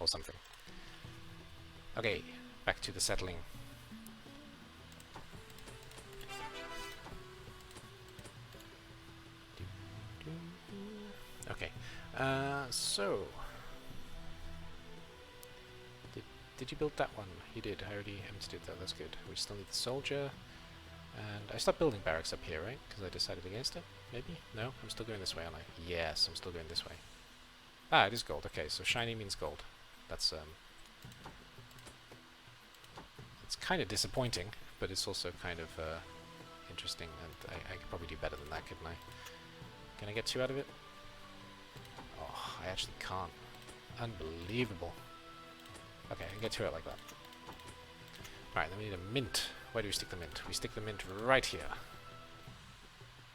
or something. Okay, back to the settling. Okay, so... Did you build that one? You did, I already emptied it though, that's good. We still need the soldier. And I stopped building barracks up here, right? Because I decided against it? Maybe? No? I'm still going this way, aren't I? Yes, I'm still going this way. Ah, it is gold. Okay, so shiny means gold. That's, it's kind of disappointing, but it's also kind of, interesting, and I could probably do better than that, couldn't I? Can I get 2 out of it? Oh, I actually can't. Unbelievable. Okay, I can get 2 out like that. Alright, then we need a mint. Where do we stick the mint? We stick the mint right here.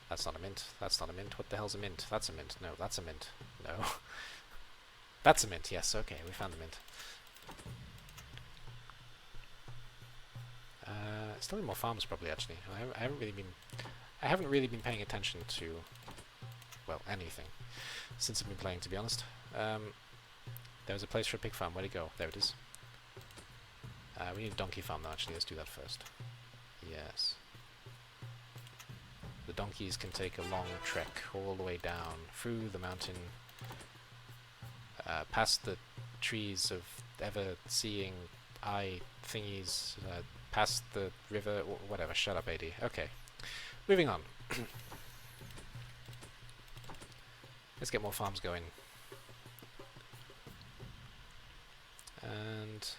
That's not a mint. That's not a mint. What the hell's a mint? That's a mint. No, that's a mint. No. That's a mint, yes, okay, we found the mint. Still need more farms probably, actually. I haven't really been paying attention to, well, anything since I've been playing, to be honest. There was a place for a pig farm. Where'd it go? There it is. We need a donkey farm though, actually. Let's do that first. Yes. The donkeys can take a long trek all the way down through the mountain, past the trees of ever-seeing eye thingies, past the river, whatever. Shut up, AD. Okay. Moving on. Let's get more farms going. And...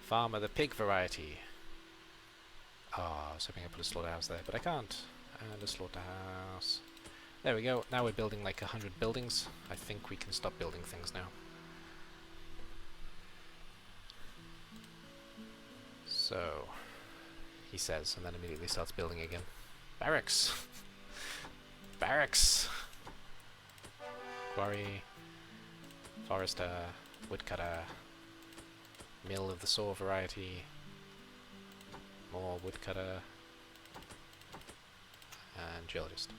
farm of the pig variety. Oh, I was hoping I put a slaughterhouse there, but I can't. And a slaughterhouse. There we go. Now we're building like 100 buildings. I think we can stop building things now. So, he says, and then immediately starts building again. Barracks! Barracks! Quarry, forester, woodcutter, mill of the saw variety, more woodcutter, and geologist.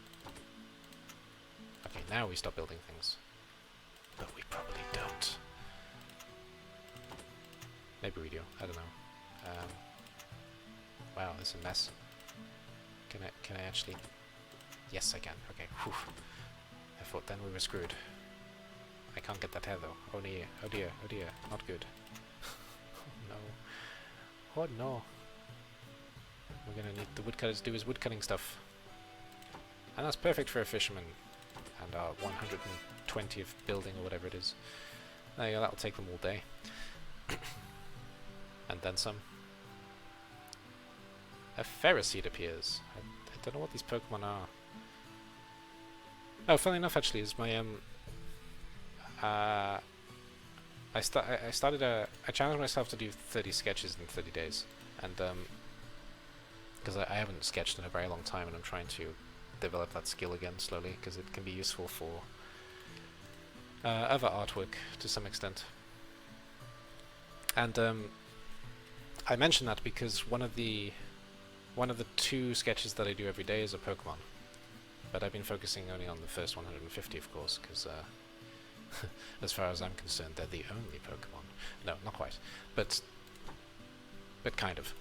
Okay, now we stop building things. But we probably don't. Maybe we do, I don't know. Wow, this is a mess. Can I actually... Yes, I can. Okay, whew. I thought then we were screwed. I can't get that hair though. Oh dear, oh dear, oh dear. Not good. Oh no. Oh no. We're gonna need the woodcutter to do his woodcutting stuff. And that's perfect for a fisherman. And our 120th building or whatever it is. There you go, that'll take them all day. And then some. A Ferroseed appears. I don't know what these Pokemon are. Oh, funnily enough, actually, is my I challenged myself to do 30 sketches in 30 days, and because I haven't sketched in a very long time, and I'm trying to develop that skill again slowly, because it can be useful for other artwork to some extent. And I mention that because one of the 2 sketches that I do every day is a Pokemon, but I've been focusing only on the first 150, of course, because as far as I'm concerned, they're the only Pokemon. No, not quite, but kind of.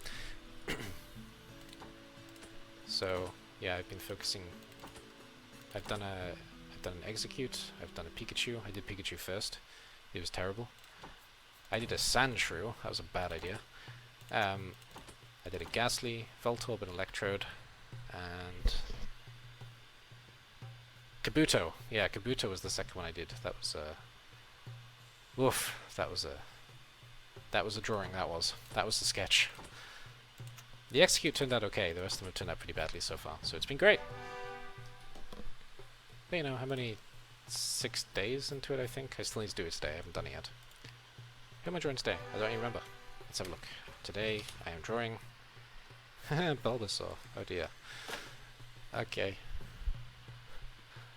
So yeah, I've been focusing. I've done an Execute. I've done a Pikachu. I did Pikachu first. It was terrible. I did a Sandshrew. That was a bad idea. I did a Ghastly, Voltorb, and Electrode, and Kabuto. Yeah, Kabuto was the second one I did. That was oof. That was a drawing. That was the sketch. The Execute turned out okay. The rest of them have turned out pretty badly so far. So it's been great. But you know, how many 6 days into it? I think I still need to do it today. I haven't done it yet. Who am I drawing today? I don't even remember. Let's have a look. Today I am drawing Bulbasaur. Oh dear. Okay.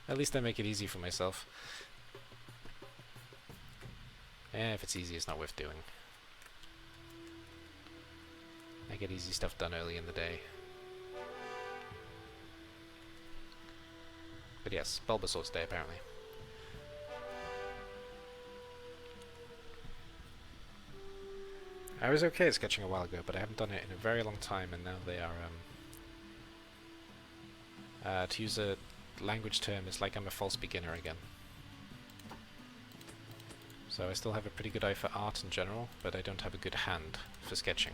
At least I make it easy for myself. If it's easy, it's not worth doing. I get easy stuff done early in the day. But yes, Bulbasaur today apparently. I was okay at sketching a while ago, but I haven't done it in a very long time, and now they are, to use a language term, it's like I'm a false beginner again. So I still have a pretty good eye for art in general, but I don't have a good hand for sketching,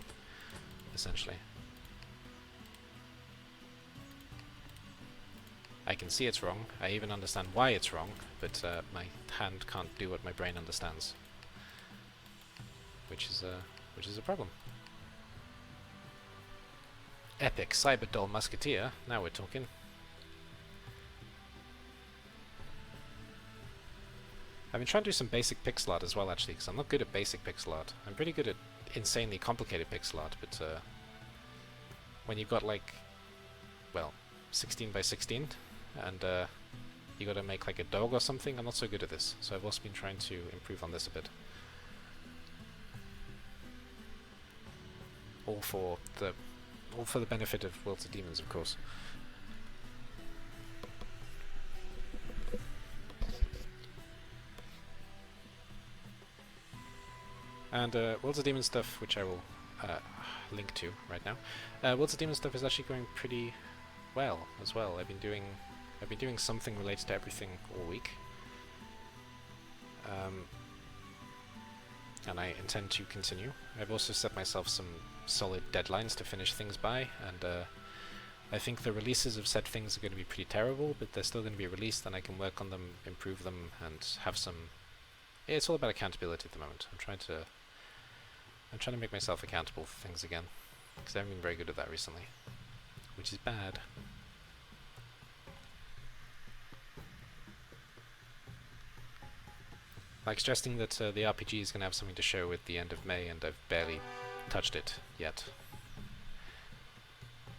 essentially. I can see it's wrong, I even understand why it's wrong, but my hand can't do what my brain understands. Which is a problem. Epic Cyberdoll Musketeer, now we're talking. I've been trying to do some basic pixel art as well, actually, because I'm not good at basic pixel art. I'm pretty good at insanely complicated pixel art, but when you've got like, well, 16 by 16, and you gotta make like a dog or something, I'm not so good at this. So I've also been trying to improve on this a bit. All for the benefit of Worlds of Demons, of course. And Worlds of Demons stuff, which I will link to right now. Worlds of Demons stuff is actually going pretty well as well. I've been doing something related to everything all week, and I intend to continue. I've also set myself some solid deadlines to finish things by, and I think the releases of said things are going to be pretty terrible, but they're still going to be released, and I can work on them, improve them, and have some. It's all about accountability at the moment. I'm trying to make myself accountable for things again, because I haven't been very good at that recently, which is bad. Like stressing that the RPG is going to have something to show at the end of May, and I've barely touched it yet.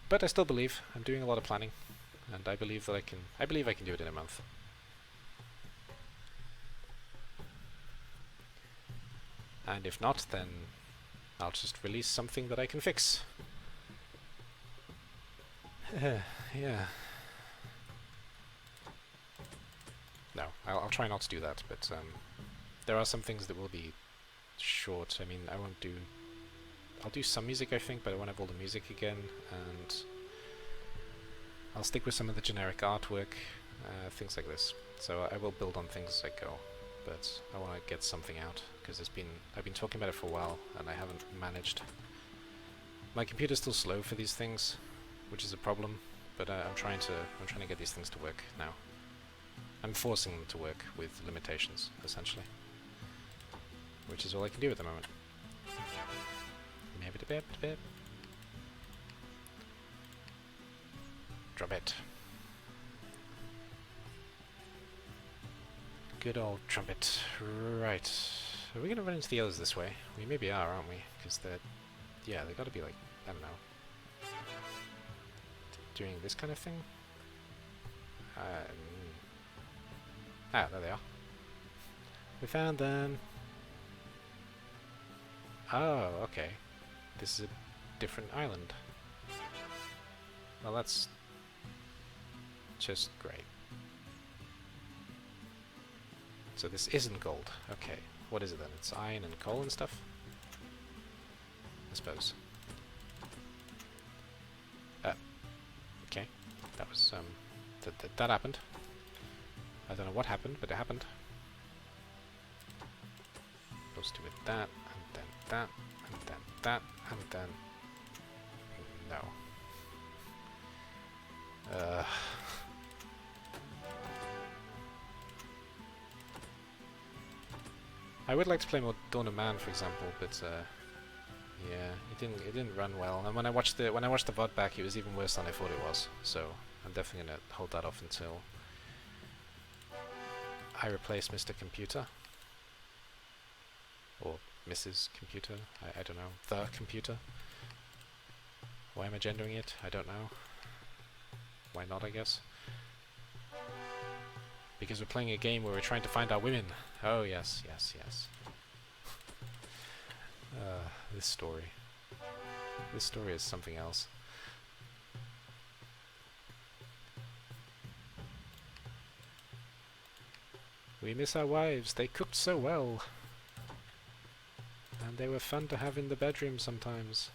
But I still believe I'm doing a lot of planning, and I believe that I can do it in a month. And if not, then I'll just release something that I can fix. Yeah. No, I'll try not to do that, but there are some things that will be short. I mean, I'll do some music, I think, but I won't have all the music again, and I'll stick with some of the generic artwork, things like this. So I will build on things as I go, but I want to get something out, because I've been talking about it for a while, and I haven't managed. My computer's still slow for these things, which is a problem, but I'm trying to get these things to work now. I'm forcing them to work with limitations, essentially, which is all I can do at the moment. Trumpet. Good old trumpet. Right. Are we going to run into the others this way? We maybe are, aren't we? Because they're got to be like, I don't know, doing this kind of thing? There they are. We found them. Oh, okay. This is a different island. Well, that's just great. So this isn't gold. Okay. What is it then? It's iron and coal and stuff? I suppose. Okay. That was, that happened. I don't know what happened, but it happened. Supposed to do with that, and then that, and then that, and then... no. I would like to play more Dawn of Man, for example, but yeah, it didn't run well. And when I watched the VOD back, it was even worse than I thought it was. So I'm definitely gonna hold that off until I replace Mr. Computer. Or Mrs. Computer, I don't know. The Computer. Why am I gendering it? I don't know. Why not, I guess? Because we're playing a game where we're trying to find our women. Oh, yes, yes, yes. This story. This story is something else. We miss our wives. They cooked so well. And they were fun to have in the bedroom sometimes.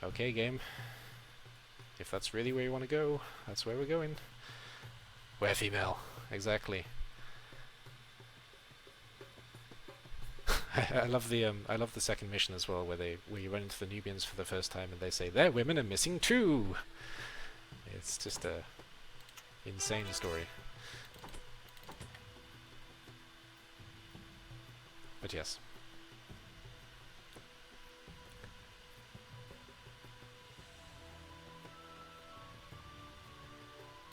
Okay, game. If that's really where you want to go, that's where we're going. We're female. Exactly. I love the second mission as well, where you run into the Nubians for the first time and they say their women are missing too. It's just a insane story. But yes.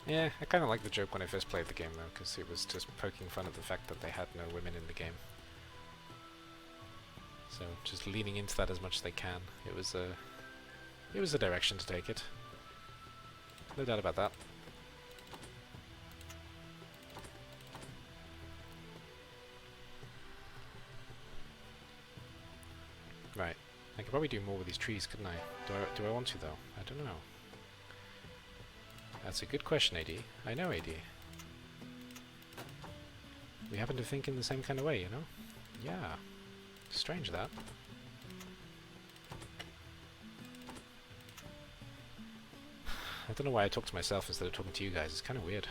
Yeah, I kind of liked the joke when I first played the game though, because it was just poking fun at the fact that they had no women in the game. So just leaning into that as much as they can. It was a direction to take it. No doubt about that. Right. I could probably do more with these trees, couldn't I? Do I want to though? I don't know. That's a good question, AD. I know, AD. We happen to think in the same kind of way, you know? Yeah. Strange, that. I don't know why I talk to myself instead of talking to you guys. It's kind of weird.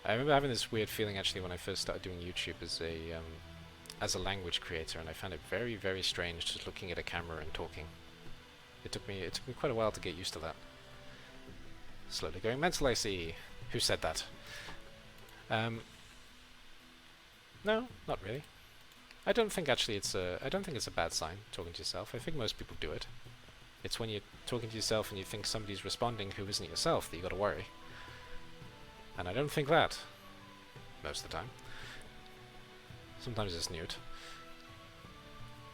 I remember having this weird feeling, actually, when I first started doing YouTube as a language creator, and I found it very, very strange just looking at a camera and talking. It took me quite a while to get used to that. Slowly going mental, I see. Who said that? No, not really. I don't think actually it's a bad sign, talking to yourself. I think most people do it. It's when you're talking to yourself and you think somebody's responding who isn't yourself that you gotta worry. And I don't think that most of the time. Sometimes it's Newt.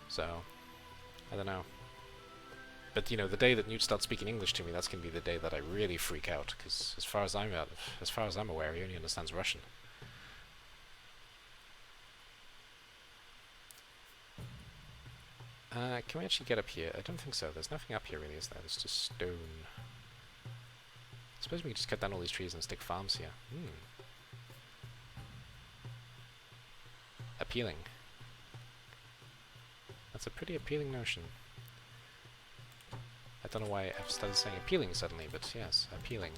So, I don't know. But you know, the day that Newt starts speaking English to me, that's gonna be the day that I really freak out. Because as far as I'm aware, he only understands Russian. Can we actually get up here? I don't think so. There's nothing up here really, is there? There's just stone. I suppose we can just cut down all these trees and stick farms here. Appealing. That's a pretty appealing notion. I don't know why I've started saying appealing suddenly, but yes, appealing.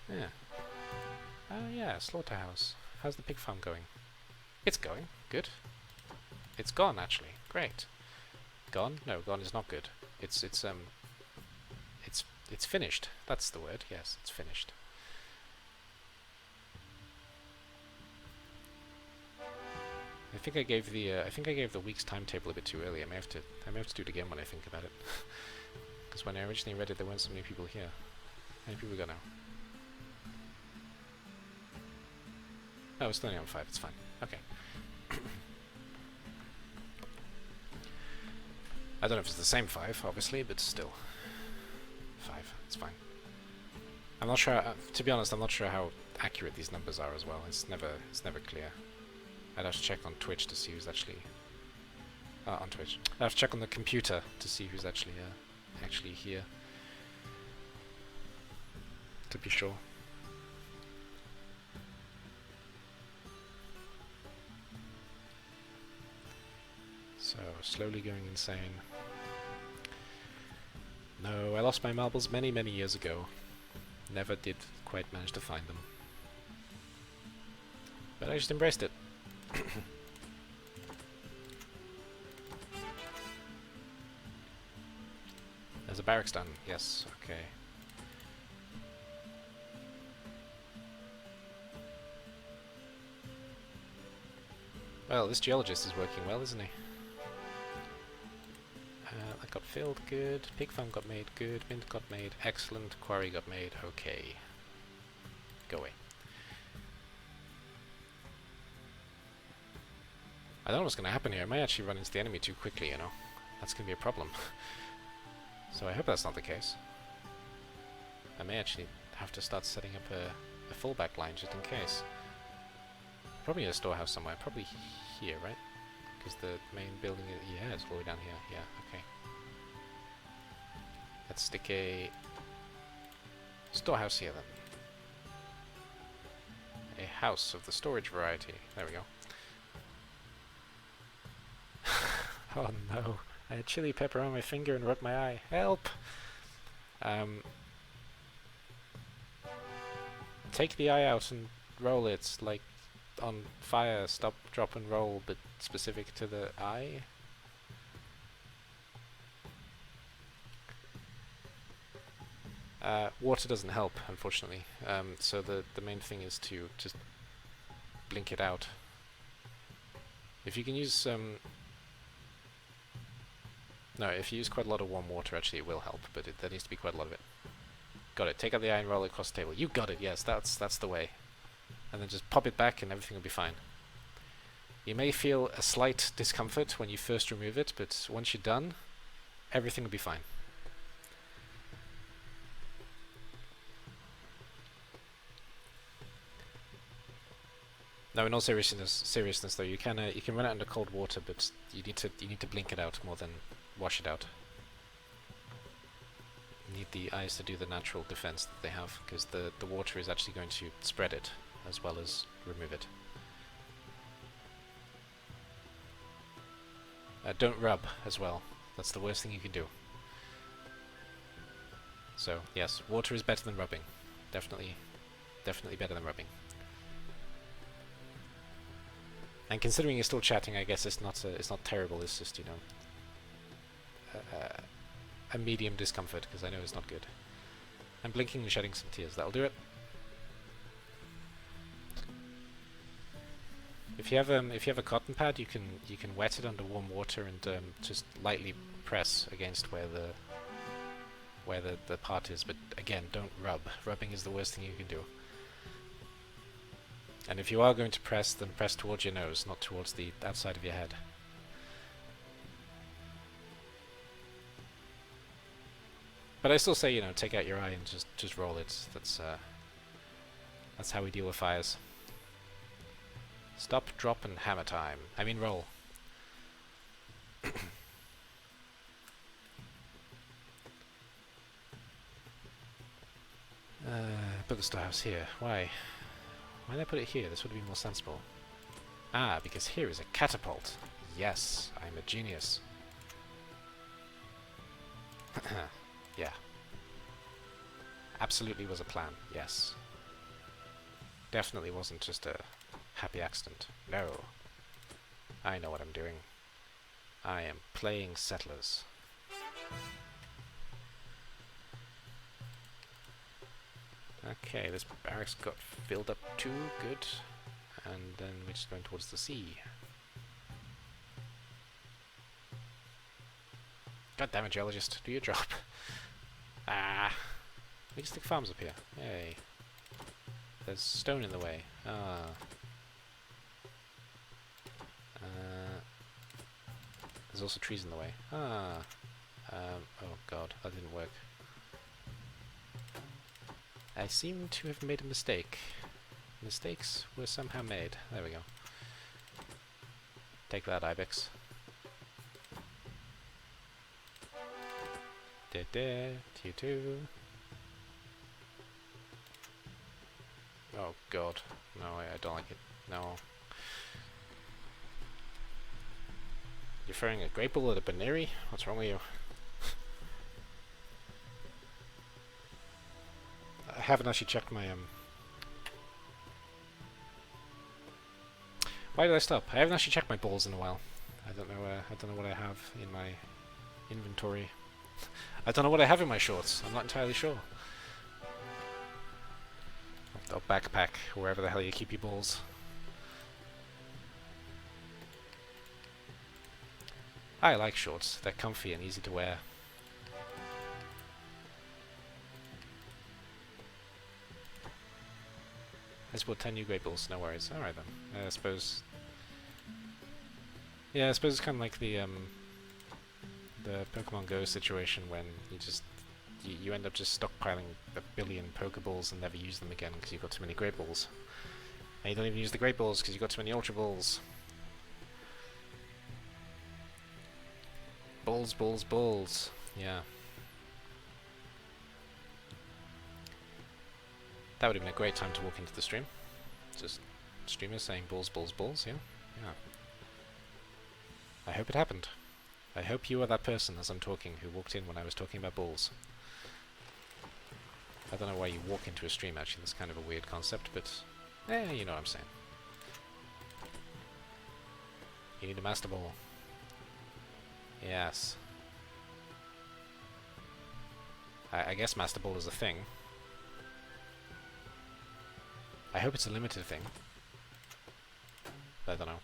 Yeah. Yeah, slaughterhouse. How's the pig farm going? It's going. Good. It's gone, actually. Great. Gone? No, gone is not good. It's finished. That's the word. Yes, it's finished. I think I gave the week's timetable a bit too early. I may have to do it again when I think about it. Because when I originally read it, there weren't so many people here. How many people we got now? Oh, it's only on 5. It's fine. Okay. I don't know if it's the same 5, obviously, but still. 5. It's fine. I'm not sure. To be honest, I'm not sure how accurate these numbers are as well. It's never clear. I'd have to check on Twitch to see who's actually on Twitch. I have to check on the computer to see who's actually here. To be sure. So, slowly going insane. No, I lost my marbles many, many years ago. Never did quite manage to find them. But I just embraced it. There's a barracks done. Yes, okay. Well, this geologist is working well, isn't he? That got filled, good. Pig farm got made, good. Mint got made, excellent. Quarry got made, okay. Go away. I don't know what's going to happen here. I might actually run into the enemy too quickly, you know. That's going to be a problem. So I hope that's not the case. I may actually have to start setting up a fallback line just in case. Probably a storehouse somewhere. Probably here, right? Because the main building, yeah, it's all the way down here. Yeah, okay. Let's stick a storehouse here then. A house of the storage variety. There we go. Oh no. I had chili pepper on my finger and rubbed my eye. Help! Take the eye out and roll it, like on fire. Stop, drop and roll, but specific to the eye. Water doesn't help, unfortunately. So the main thing is to just blink it out. If you can use no, if you use quite a lot of warm water, actually it will help, but there needs to be quite a lot of it. Got it. Take out the eye and roll it across the table. You got it. Yes, that's the way. And then just pop it back, and everything will be fine. You may feel a slight discomfort when you first remove it, but once you're done, everything will be fine. No, in all seriousness though, you can run it under cold water, but you need to blink it out more than wash it out. You need the eyes to do the natural defense that they have, because the water is actually going to spread it as well as remove it. Don't rub as well. That's the worst thing you can do. So yes, water is better than rubbing. Definitely better than rubbing. And considering you're still chatting, I guess it's not terrible. It's just, you know, a medium discomfort, because I know it's not good. I'm blinking and shedding some tears. That'll do it. If you have a cotton pad, you can wet it under warm water and just lightly press against where the part is. But again, don't rub. Rubbing is the worst thing you can do. And if you are going to press, then press towards your nose, not towards the outside of your head. But I still say, you know, take out your eye and just roll it. That's how we deal with fires. Stop, drop, and hammer time. I mean roll. Put the storehouse here. Why? Why did I put it here? This would be more sensible. Ah, because here is a catapult. Yes, I'm a genius. Yeah. Absolutely was a plan, yes. Definitely wasn't just a happy accident. No. I know what I'm doing. I am playing Settlers. Okay, this barracks got filled up too, good. And then we're just going towards the sea. God damn it, geologist, do your job. Ah! We can stick farms up here. Yay. There's stone in the way. Ah. There's also trees in the way. Ah. Oh god, that didn't work. I seem to have made a mistake. Mistakes were somehow made. There we go. Take that, Ibex. You too. Oh god. No, I don't like it. No. You're throwing a great ball at a Baneri? What's wrong with you? I haven't actually checked my Why did I stop? I haven't actually checked my balls in a while. I don't know what I have in my inventory. I don't know what I have in my shorts. I'm not entirely sure. Or backpack, wherever the hell you keep your balls. I like shorts. They're comfy and easy to wear. I just bought 10 new great balls, no worries. Alright then. I suppose... Yeah, I suppose it's kind of like the Pokemon Go situation when you end up just stockpiling a billion Pokeballs and never use them again because you've got too many Great Balls. And you don't even use the Great Balls because you've got too many Ultra Balls. Balls, balls, balls. Yeah. That would have been a great time to walk into the stream. Just streamers saying balls, balls, balls, yeah? Yeah. I hope it happened. I hope you are that person as I'm talking who walked in when I was talking about balls. I don't know why you walk into a stream, actually. That's kind of a weird concept, but... you know what I'm saying. You need a master ball. Yes. I guess master ball is a thing. I hope it's a limited thing. I don't know.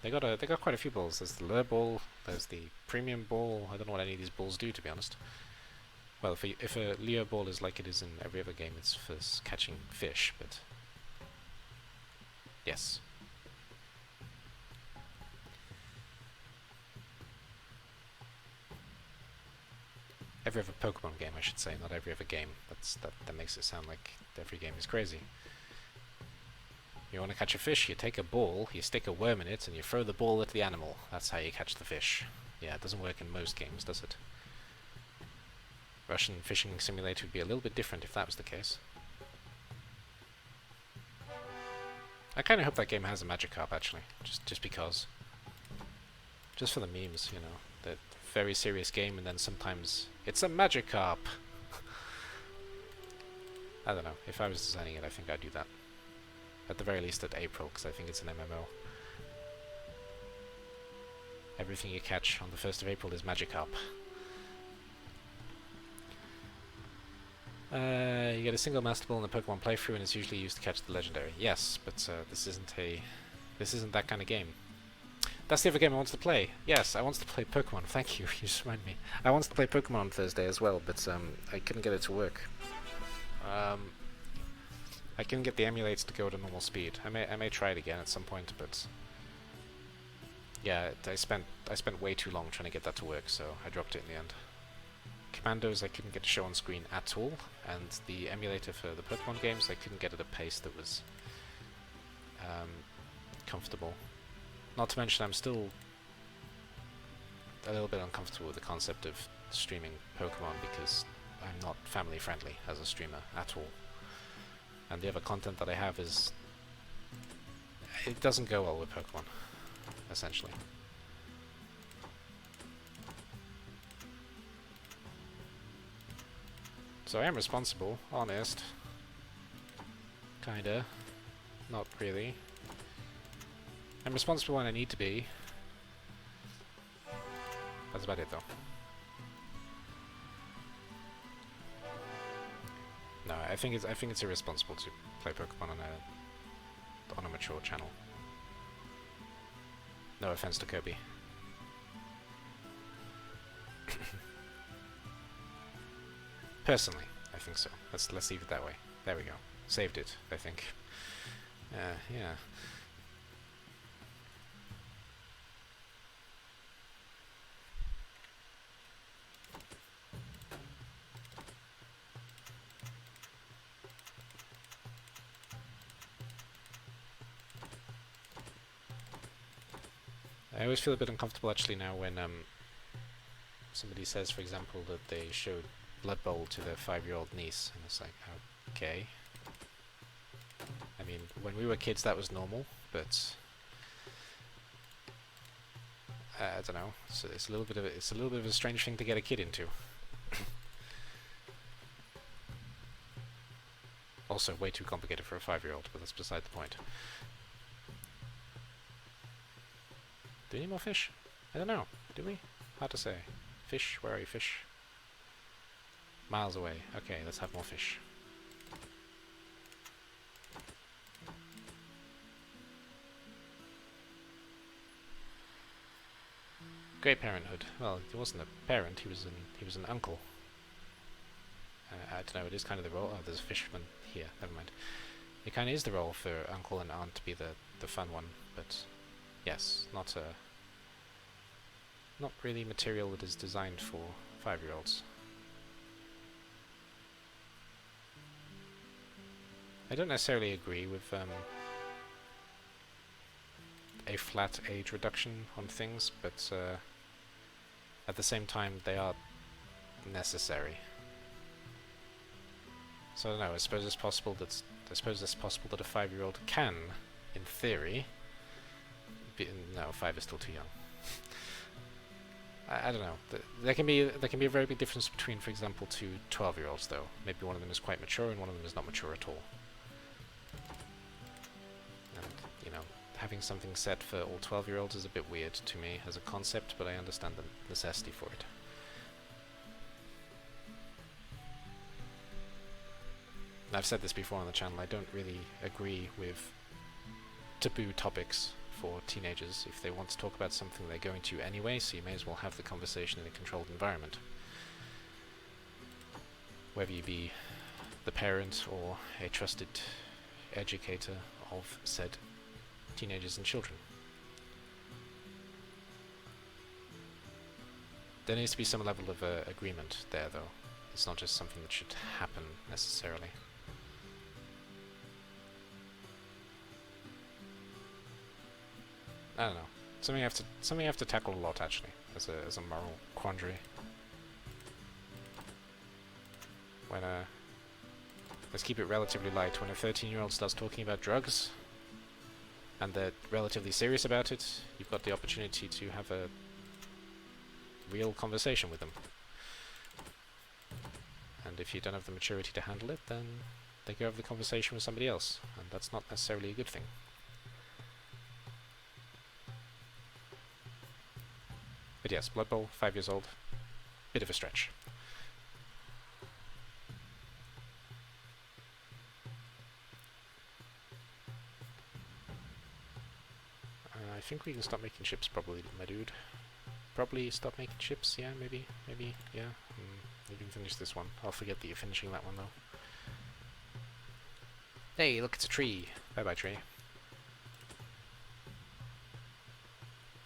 They got quite a few balls. There's the lure ball, there's the premium ball. I don't know what any of these balls do, to be honest. Well, if a lure ball is like it is in every other game, it's for catching fish, but... Yes. Every other Pokemon game, I should say, not every other game. That makes it sound like every game is crazy. You want to catch a fish, you take a ball, you stick a worm in it, and you throw the ball at the animal. That's how you catch the fish. Yeah, it doesn't work in most games, does it? Russian Fishing Simulator would be a little bit different if that was the case. I kind of hope that game has a Magikarp, actually, just because. Just for the memes, you know. That very serious game, and then sometimes it's a Magikarp! I don't know. If I was designing it, I think I'd do that. At the very least at April, because I think it's an MMO. Everything you catch on the 1st of April is Magikarp. You get a single Master Ball in the Pokemon playthrough, and it's usually used to catch the legendary. Yes, but this isn't that kind of game. That's the other game I wanted to play. Yes, I wanted to play Pokemon. Thank you. You just remind me. I wanted to play Pokemon on Thursday as well, but I couldn't get it to work. I couldn't get the emulators to go at a normal speed. I may try it again at some point, but yeah, I spent way too long trying to get that to work, so I dropped it in the end. Commandos I couldn't get to show on screen at all, and the emulator for the Pokemon games I couldn't get at a pace that was comfortable. Not to mention I'm still a little bit uncomfortable with the concept of streaming Pokemon because I'm not family friendly as a streamer at all. And the other content that I have is... it doesn't go well with Pokemon, essentially. So I am responsible, honest. Kinda. Not really. I'm responsible when I need to be. That's about it, though. No, I think it's irresponsible to play Pokemon on a mature channel. No offense to Kirby. Personally, I think so. Let's leave it that way. There we go. Saved it, I think. Yeah. I always feel a bit uncomfortable actually now when somebody says, for example, that they showed Blood Bowl to their 5-year-old niece, and it's like, okay. I mean, when we were kids that was normal, but I don't know. So it's a little bit of a strange thing to get a kid into. Also, way too complicated for a 5-year-old, but that's beside the point. Do we need more fish? I don't know. Do we? Hard to say. Fish? Where are you, fish? Miles away. Okay, let's have more fish. Great Parenthood. Well, he wasn't a parent. He was an uncle. I don't know. It is kind of the role. Oh, there's a fisherman here. Never mind. It kind of is the role for uncle and aunt to be the fun one, but yes, not really material that is designed for 5-year-olds. I don't necessarily agree with a flat age reduction on things, but at the same time they are necessary. So I don't know. I suppose it's possible that a 5-year-old can, in theory. No, 5 is still too young. I don't know. There can be a very big difference between, for example, 2 12-year-olds though. Maybe one of them is quite mature and one of them is not mature at all. And you know, having something set for all 12-year-olds is a bit weird to me as a concept, but I understand the necessity for it. I've said this before on the channel. I don't really agree with taboo topics for teenagers. If they want to talk about something, they're going to anyway, so you may as well have the conversation in a controlled environment. Whether you be the parent or a trusted educator of said teenagers and children. There needs to be some level of agreement there, though. It's not just something that should happen necessarily. I don't know. Something I have to tackle a lot, actually, as a moral quandary. When let's keep it relatively light. When a 13-year-old starts talking about drugs, and they're relatively serious about it, you've got the opportunity to have a real conversation with them. And if you don't have the maturity to handle it, then they go have the conversation with somebody else, and that's not necessarily a good thing. But yes, Blood Bowl, 5 years old, bit of a stretch. I think we can stop making chips probably, my dude. Probably stop making chips, yeah, maybe, yeah. You can finish this one. I'll forget that you're finishing that one though. Hey, look, it's a tree. Bye-bye, tree.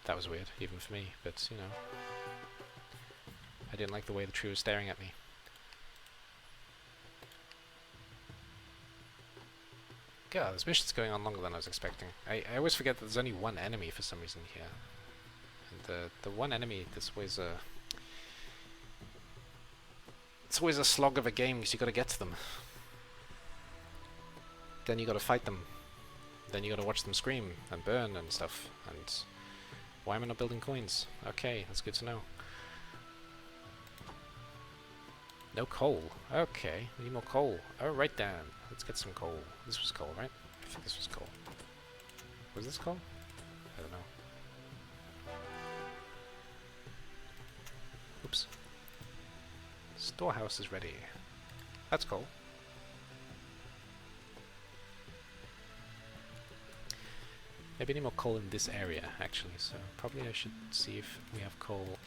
That was weird, even for me, but, you know. I didn't like the way the tree was staring at me. God, this mission's going on longer than I was expecting. I always forget that there's only one enemy for some reason here. And the one enemy, it's always a slog of a game, because you gotta get to them. Then you gotta fight them. Then you gotta watch them scream and burn and stuff. And why am I not building coins? Okay, that's good to know. No coal. Okay, we need more coal. Oh, right down. Let's get some coal. This was coal, right? I think this was coal. Was this coal? I don't know. Oops. Storehouse is ready. That's coal. Maybe I need more coal in this area, actually, so probably I should see if we have coal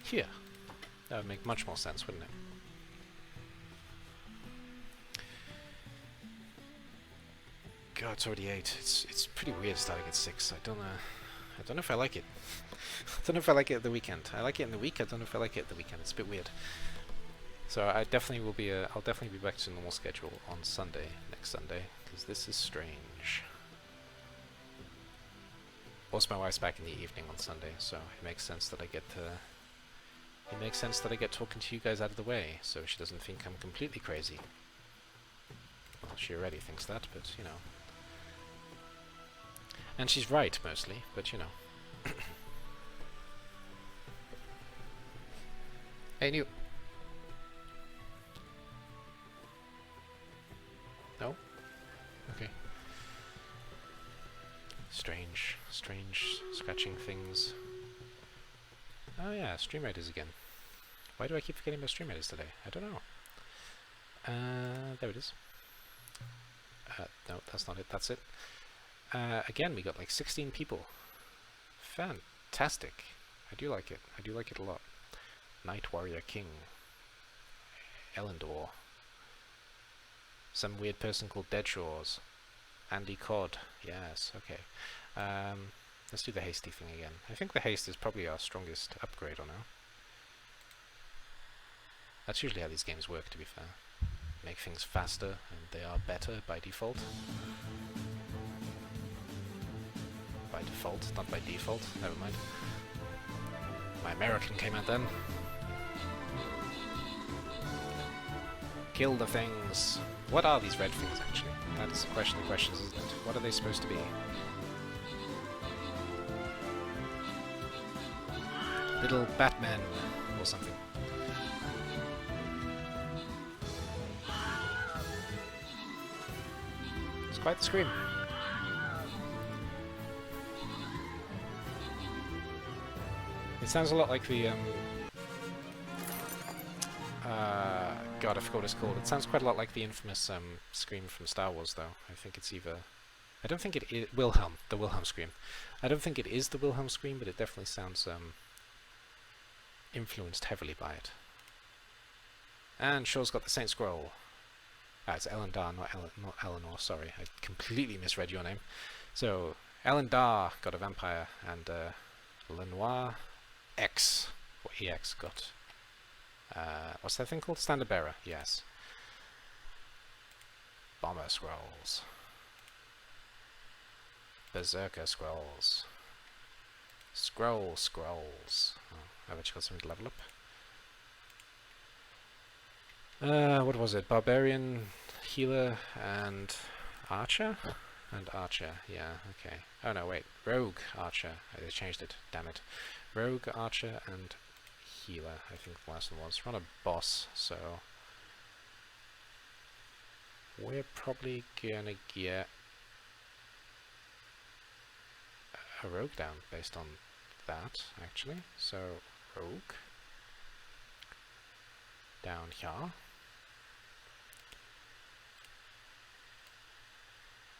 here. That would make much more sense, wouldn't it? God, it's already 8. It's pretty weird starting at 6. I don't know if I like it. I don't know if I like it at the weekend. I like it in the week. I don't know if I like it at the weekend. It's a bit weird. So I definitely will be. I'll definitely be back to normal schedule on Sunday, next Sunday, because this is strange. Also, my wife's back in the evening on Sunday, so it makes sense that I get talking to you guys out of the way, so she doesn't think I'm completely crazy. Well, she already thinks that, but you know. And she's right mostly, but you know. Hey, new. No? Okay. Strange scratching things. Oh yeah, Stream Raiders again. Why do I keep forgetting about Stream Raiders today? I don't know. There it is. No, that's not it, that's it. Again, we got like 16 people. Fantastic. I do like it. I do like it a lot. Night Warrior King. Elendor. Some weird person called Deadshores. Andy Cod. Yes, okay. Let's do the hasty thing again. I think the haste is probably our strongest upgrade on now. That's usually how these games work, to be fair. Make things faster, and they are better by default. By default, not by default. Never mind. My American came out then. Kill the things. What are these red things, actually? That's the question of questions, isn't it? What are they supposed to be? Little Batman or something. It's quite the scream. It sounds a lot like the God, I forgot what it's called. It sounds quite a lot like the infamous scream from Star Wars, though. I think it's either... I don't think it is... Wilhelm. The Wilhelm scream. I don't think it is the Wilhelm scream, but it definitely sounds influenced heavily by it. And Shaw's got the Saint Scroll. Ah, it's Elendar, not Eleanor, sorry. I completely misread your name. So, Elendar got a vampire, and Lenoir X, or EX, got... what's that thing called? Standard Bearer, yes. Bomber Scrolls. Berserker Scrolls. Scrolls. Oh, I've actually got something to level up. What was it? Barbarian, Healer, and Archer? And Archer, yeah, okay. Oh no, wait. Rogue Archer. They changed it, damn it. Rogue Archer and Healer, I think the last one was. We're on a boss, so we're probably gonna get a rogue down based on that, actually. So, rogue down here.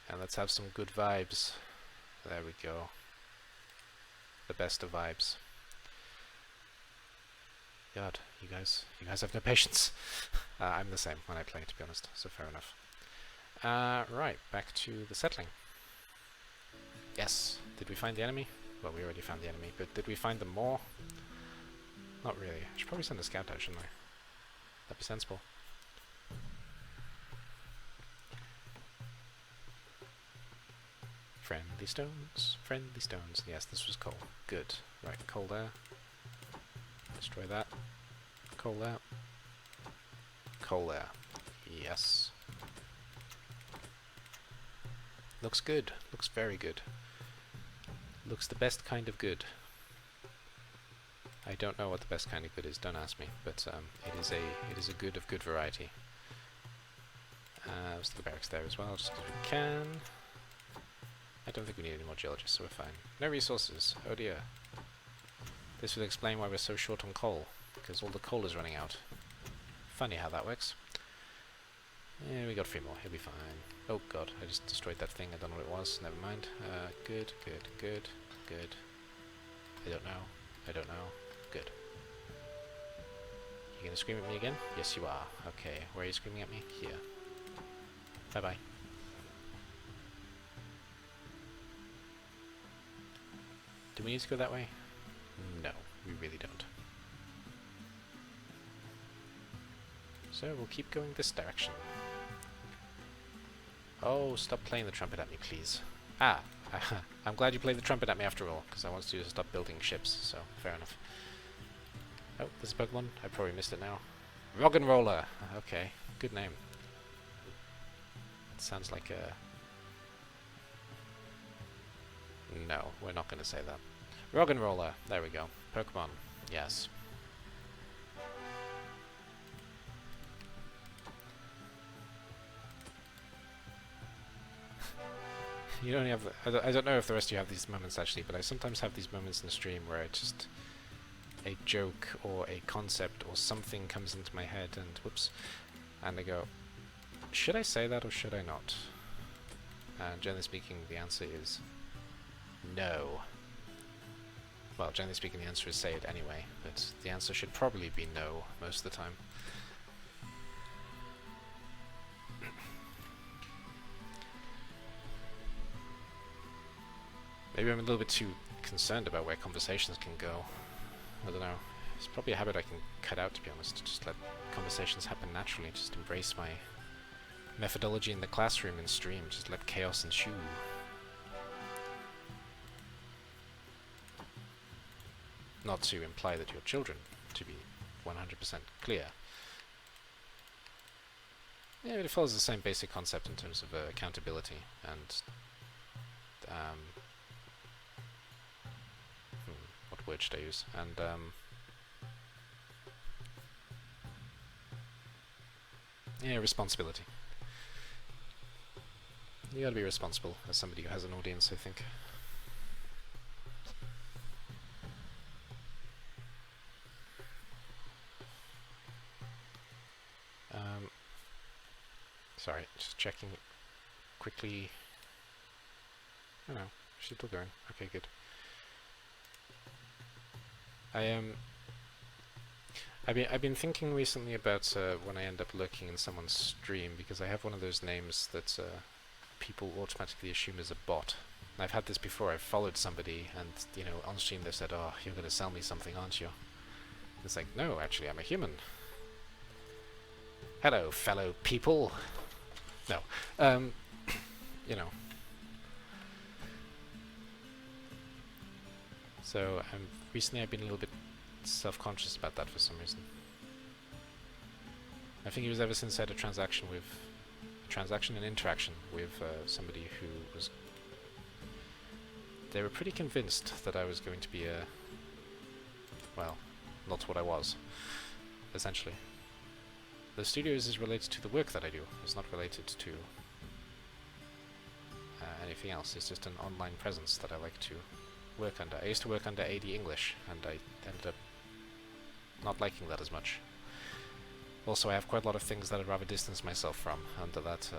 And let's have some good vibes. There we go. The best of vibes. God, you guys have no patience. I'm the same when I play, to be honest, so fair enough. Right, back to the settling. Yes, did we find the enemy? Well, we already found the enemy, but did we find them more? Not really. I should probably send a scout out, shouldn't I? That'd be sensible. Friendly stones, friendly stones. Yes, this was coal. Good. Right, coal there. Destroy that. Coal there. Coal there. Yes. Looks good. Looks very good. Looks the best kind of good. I don't know what the best kind of good is, don't ask me, but it is a good of good variety. Let's do the barracks there as well, just because we can. I don't think we need any more geologists, so we're fine. No resources. Oh dear. This would explain why we're so short on coal, because all the coal is running out. Funny how that works. Yeah, we got 3 more. He'll be fine. Oh god, I just destroyed that thing. I don't know what it was. Never mind. Good. I don't know. Good. You gonna scream at me again? Yes, you are. Okay, where are you screaming at me? Here. Bye-bye. Do we need to go that way? No, we really don't. So we'll keep going this direction. Oh, stop playing the trumpet at me, please. Ah, I'm glad you played the trumpet at me after all, because I wanted you to stop building ships, so fair enough. Oh, there's a Pokemon. I probably missed it now. Roggenroller! Okay, good name. It sounds like a... No, we're not going to say that. Roggenroller, there we go. Pokemon, yes. You don't have... I don't know if the rest of you have these moments actually, but I sometimes have these moments in the stream where it just... a joke or a concept or something comes into my head and whoops, and I go, should I say that or should I not? And generally speaking, the answer is no. Well, generally speaking, the answer is say it anyway, but the answer should probably be no most of the time. Maybe I'm a little bit too concerned about where conversations can go. I don't know. It's probably a habit I can cut out, to be honest. Just let conversations happen naturally. Just embrace my methodology in the classroom and stream. Just let chaos ensue. Not to imply that you're children, to be 100% clear. Yeah, it follows the same basic concept in terms of accountability and um, what word should I use? And yeah, responsibility. You gotta be responsible as somebody who has an audience, I think. Sorry, just checking quickly. Oh no, she's still going. Okay, good. I've been thinking recently about when I end up lurking in someone's stream, because I have one of those names that people automatically assume is a bot. And I've had this before. I've followed somebody, and on stream they said, "Oh, you're gonna sell me something, aren't you?" It's like, no, actually, I'm a human. Hello, fellow people. No, So recently I've been a little bit self-conscious about that for some reason. I think it was ever since I had an interaction with somebody who was. They were pretty convinced that I was going to be well, not what I was, essentially. The studios is related to the work that I do. It's not related to anything else. It's just an online presence that I like to work under. I used to work under AD English, and I ended up not liking that as much. Also, I have quite a lot of things that I'd rather distance myself from under that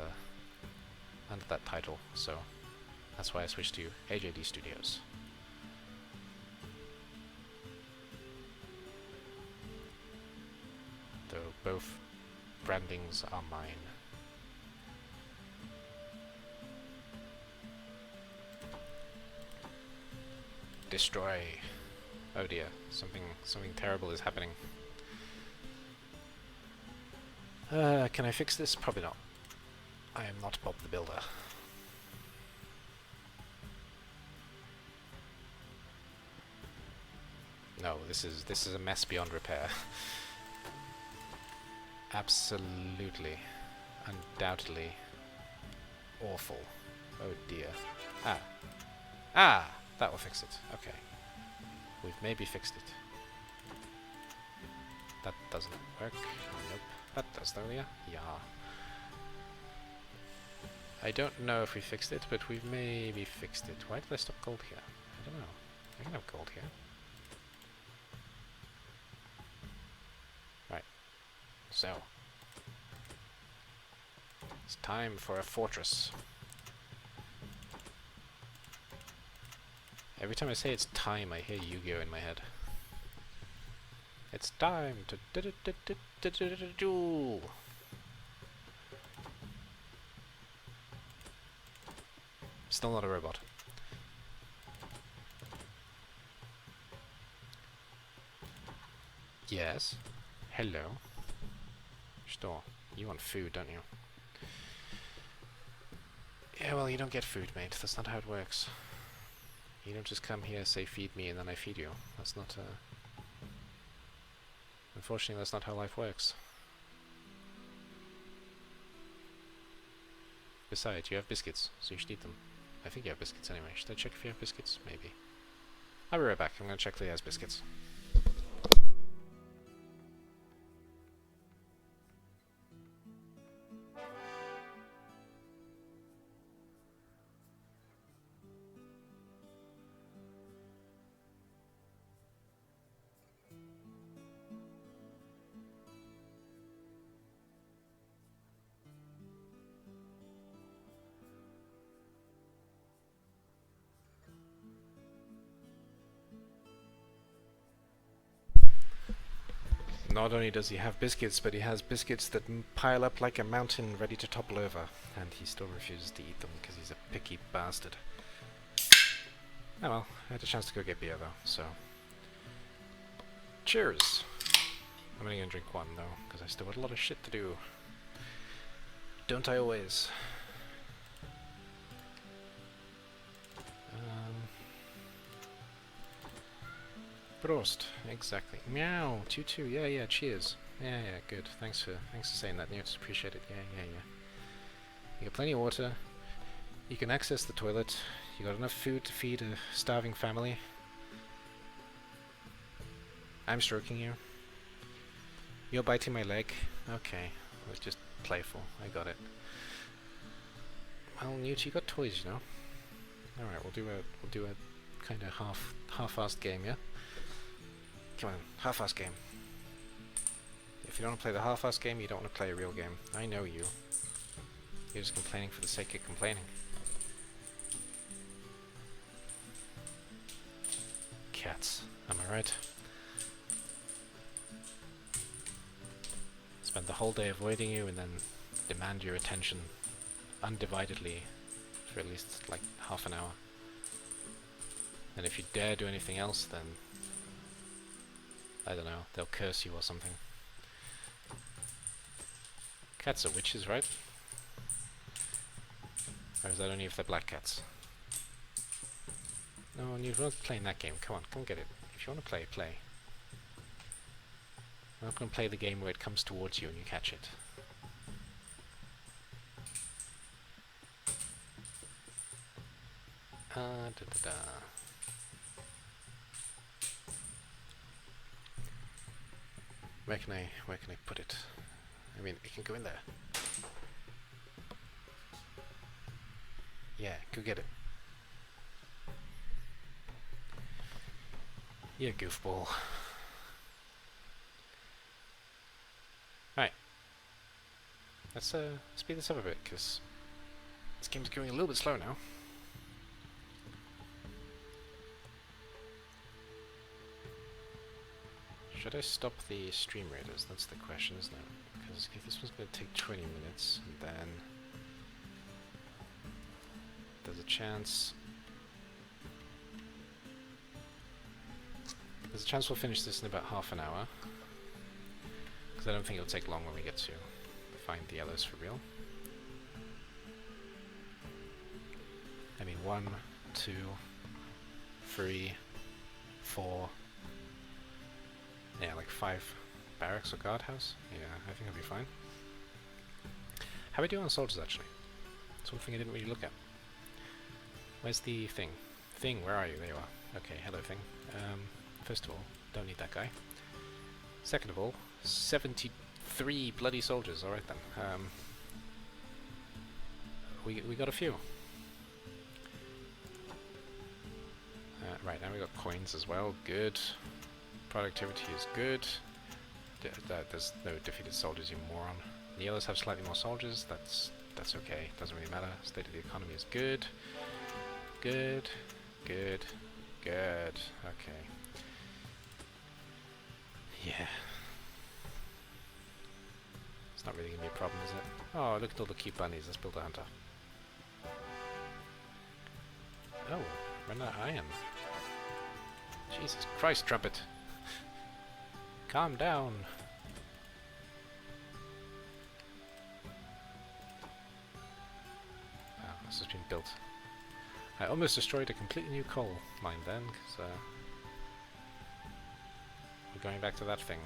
title, so that's why I switched to AJDStudios. Though both brandings are mine. Destroy. Oh dear, something terrible is happening. Can I fix this? Probably not. I am not Bob the Builder. No, this is a mess beyond repair. Absolutely, undoubtedly awful. Oh dear. Ah! That will fix it. Okay. We've maybe fixed it. That doesn't work. Nope. That does though, yeah? Yeah. I don't know if we fixed it, but we've maybe fixed it. Why did I stop gold here? I don't know. I can have gold here. Right. So. It's time for a fortress. Every time I say it's time, I hear Yu-Gi-Oh in my head. It's time to do. Still not a robot. Yes. Hello. Store. You want food, don't you? Yeah, well, you don't get food, mate. That's not how it works. You don't just come here, say feed me, and then I feed you. That's not, unfortunately, that's not how life works. Besides, you have biscuits, so you should eat them. I think you have biscuits anyway. Should I check if you have biscuits? Maybe. I'll be right back. I'm gonna check if he has biscuits. Not only does he have biscuits, but he has biscuits that pile up like a mountain ready to topple over. And he still refuses to eat them because he's a picky bastard. Oh well, I had a chance to go get beer though, so... Cheers! I'm only gonna drink one though, because I still got a lot of shit to do. Don't I always? Prost, exactly. Meow, 2-2, yeah, cheers. Yeah, yeah, good. Thanks for saying that, Newt. Appreciate it. Yeah, yeah, yeah. You got plenty of water. You can access the toilet. You got enough food to feed a starving family. I'm stroking you. You're biting my leg. Okay, it was just playful. I got it. Well, Newt, you got toys, you know. All right, we'll do a kind of half-assed game, yeah. Come on, half-assed game. If you don't want to play the half-assed game, you don't want to play a real game. I know you. You're just complaining for the sake of complaining. Cats, am I right? Spend the whole day avoiding you and then demand your attention undividedly for at least like half an hour. And if you dare do anything else, then I don't know, they'll curse you or something. Cats are witches, right? Or is that only if they're black cats? No, you're not playing that game. Come on, come get it. If you want to play, play. I'm not going to play the game where it comes towards you and you catch it. Where can I put it? I mean, it can go in there. Yeah, go get it. Yeah, goofball. Right. Let's speed this up a bit, because this game's going a little bit slow now. Should I stop the stream raiders? That's the question, isn't it? Because if this one's going to take 20 minutes, and then there's a chance we'll finish this in about half an hour. Because I don't think it'll take long when we get to find the yellows for real. I mean, 1, 2, 3, 4... yeah, like 5 barracks or guardhouse. Yeah, I think I'll be fine. How are we doing on soldiers, actually? That's one thing I didn't really look at. Where's the thing? Thing, where are you? There you are. Okay, hello thing. First of all, don't need that guy. Second of all, 73 bloody soldiers. Alright then. We got a few. Right, now we got coins as well. Good. Productivity is good. There's no defeated soldiers, you moron. The yellows have slightly more soldiers. That's okay. Doesn't really matter. State of the economy is good. Good. Good. Good. Okay. Yeah. It's not really gonna be a problem, is it? Oh, look at all the cute bunnies. Let's build a hunter. Oh, run out of iron. Jesus Christ, Trumpet. Calm down. Oh, this has been built. I almost destroyed a completely new coal mine then, because we're going back to that thing.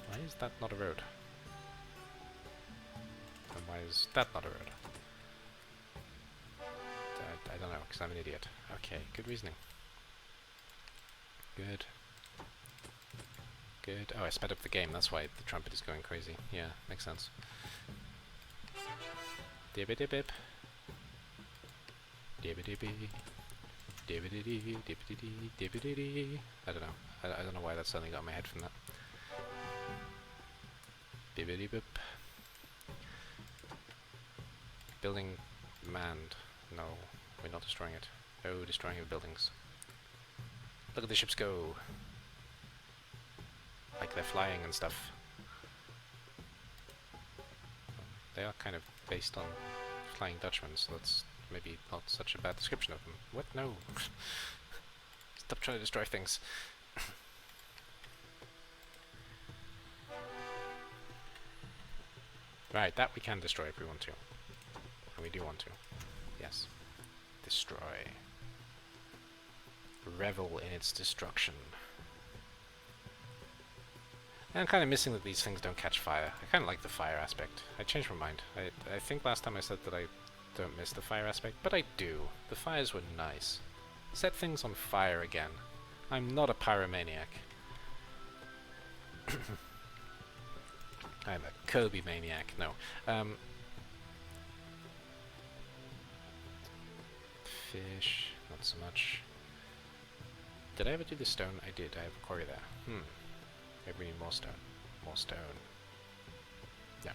Why is that not a road? And why is that not a road? I don't know, because I'm an idiot. Okay, good reasoning. Good. Good. Oh, I sped up the game, that's why the trumpet is going crazy. Yeah, makes sense. Dibby dip. Dibby dibby. Dibby dibby. Dibby dibby. I don't know. I don't know why that suddenly got in my head from that. Bibbidi bip. Building manned. No, we're not destroying it. No destroying of buildings. Look at the ships go. Like they're flying and stuff. They are kind of based on Flying Dutchmen, so that's maybe not such a bad description of them. What? No. Stop trying to destroy things. Right, that we can destroy if we want to. And we do want to. Yes. Destroy. Revel in its destruction. And I'm kind of missing that these things don't catch fire. I kind of like the fire aspect. I changed my mind. I think last time I said that I don't miss the fire aspect, but I do. The fires were nice. Set things on fire again. I'm not a pyromaniac. I'm a Kobe maniac. No. Fish, not so much. Did I ever do the stone? I did. I have a quarry there. Maybe we need more stone. More stone. No.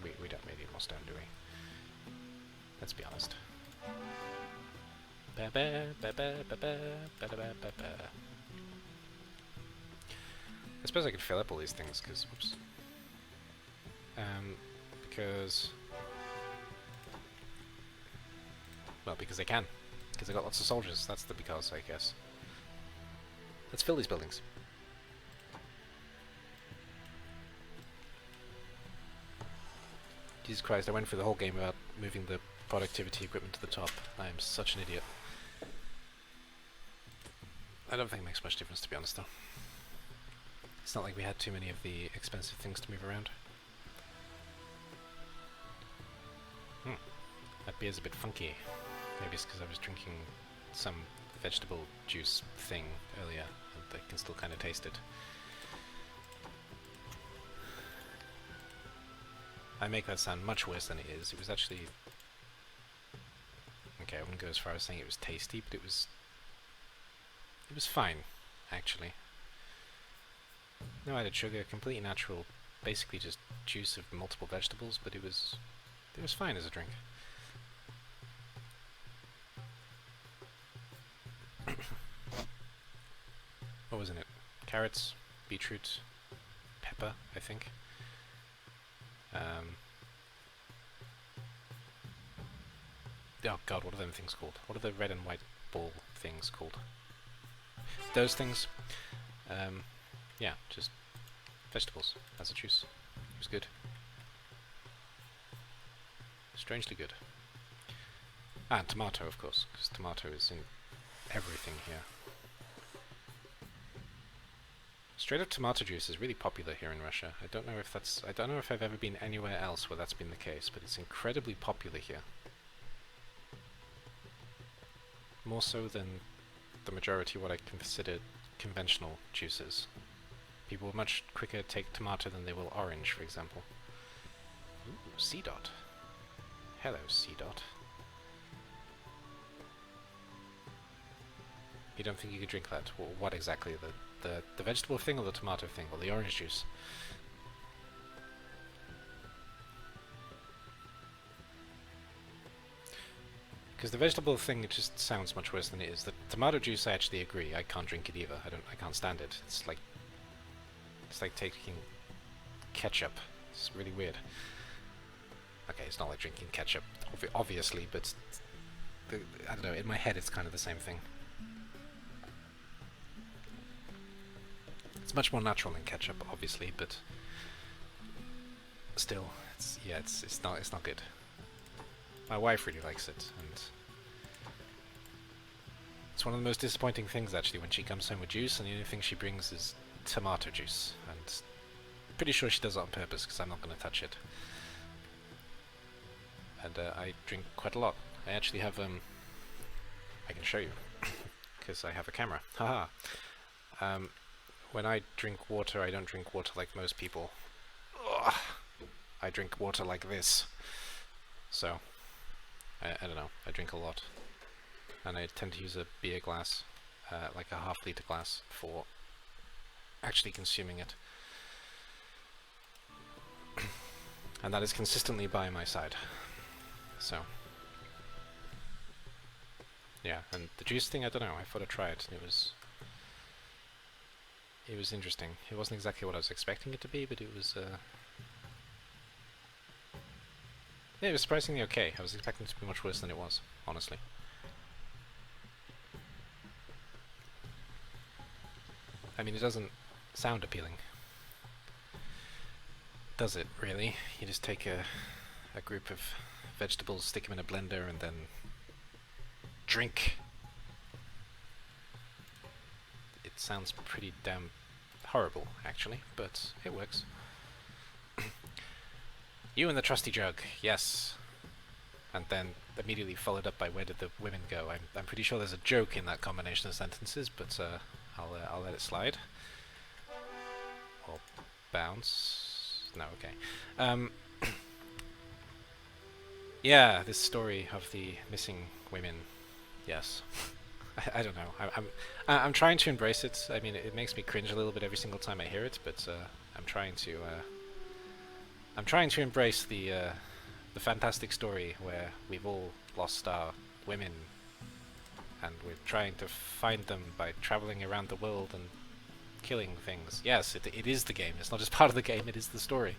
We don't really need more stone, do we? Let's be honest. I suppose I could fill up all these things, because... Whoops. Well, because they can. Because I got lots of soldiers. That's the because, I guess. Let's fill these buildings. Jesus Christ, I went through the whole game without moving the productivity equipment to the top. I am such an idiot. I don't think it makes much difference, to be honest, though. It's not like we had too many of the expensive things to move around. That beer's a bit funky. Maybe it's because I was drinking some vegetable juice thing earlier, and I can still kind of taste it. I make that sound much worse than it is. It was actually... Okay, I wouldn't go as far as saying it was tasty, but it was fine, actually. No added sugar, completely natural, basically just juice of multiple vegetables, but it was fine as a drink. What was in it? Carrots, beetroot, pepper, I think. Oh god, what are them things called? What are the red and white ball things called? Those things. Yeah, just vegetables as a juice. It was good. Strangely good. Ah, and tomato, of course, because tomato is in everything here. Straight up tomato juice is really popular here in Russia. I don't know if I've ever been anywhere else where that's been the case, but it's incredibly popular here. More so than the majority of what I consider conventional juices. People will much quicker take tomato than they will orange, for example. Ooh, C-Dot. Hello, C-Dot. You don't think you could drink that? Well, what exactly? The vegetable thing or the tomato thing? Or the orange juice? Because the vegetable thing, it just sounds much worse than it is. The tomato juice, I actually agree. I can't drink it either. I can't stand it. It's like taking ketchup. It's really weird. Okay, it's not like drinking ketchup, obviously, but I don't know. In my head, it's kind of the same thing. It's much more natural than ketchup, obviously, but still, it's not good. My wife really likes it, and it's one of the most disappointing things actually when she comes home with juice and the only thing she brings is tomato juice, and pretty sure she does it on purpose because I'm not going to touch it. And I drink quite a lot. I actually have I can show you because I have a camera. Haha. When I drink water, I don't drink water like most people. Ugh. I drink water like this. So I don't know, I drink a lot. And I tend to use a beer glass, like a half-liter glass, for actually consuming it. And that is consistently by my side. So, yeah, and the juice thing, I don't know, I thought I'd try it, and it was interesting. It wasn't exactly what I was expecting it to be, but it was, yeah, it was surprisingly okay. I was expecting it to be much worse than it was, honestly. I mean, it doesn't sound appealing. Does it, really? You just take a group of vegetables, stick them in a blender, and then drink. It sounds pretty damn horrible, actually, but it works. You and the trusty jug, yes. And then immediately followed up by where did the women go? I'm pretty sure there's a joke in that combination of sentences, but I'll let it slide. Or bounce. No, okay. Yeah, this story of the missing women. Yes. I don't know. I'm trying to embrace it. I mean, it makes me cringe a little bit every single time I hear it, but I'm trying to embrace the fantastic story where we've all lost our women, and we're trying to find them by traveling around the world and killing things. Yes, it is the game. It's not just part of the game. It is the story.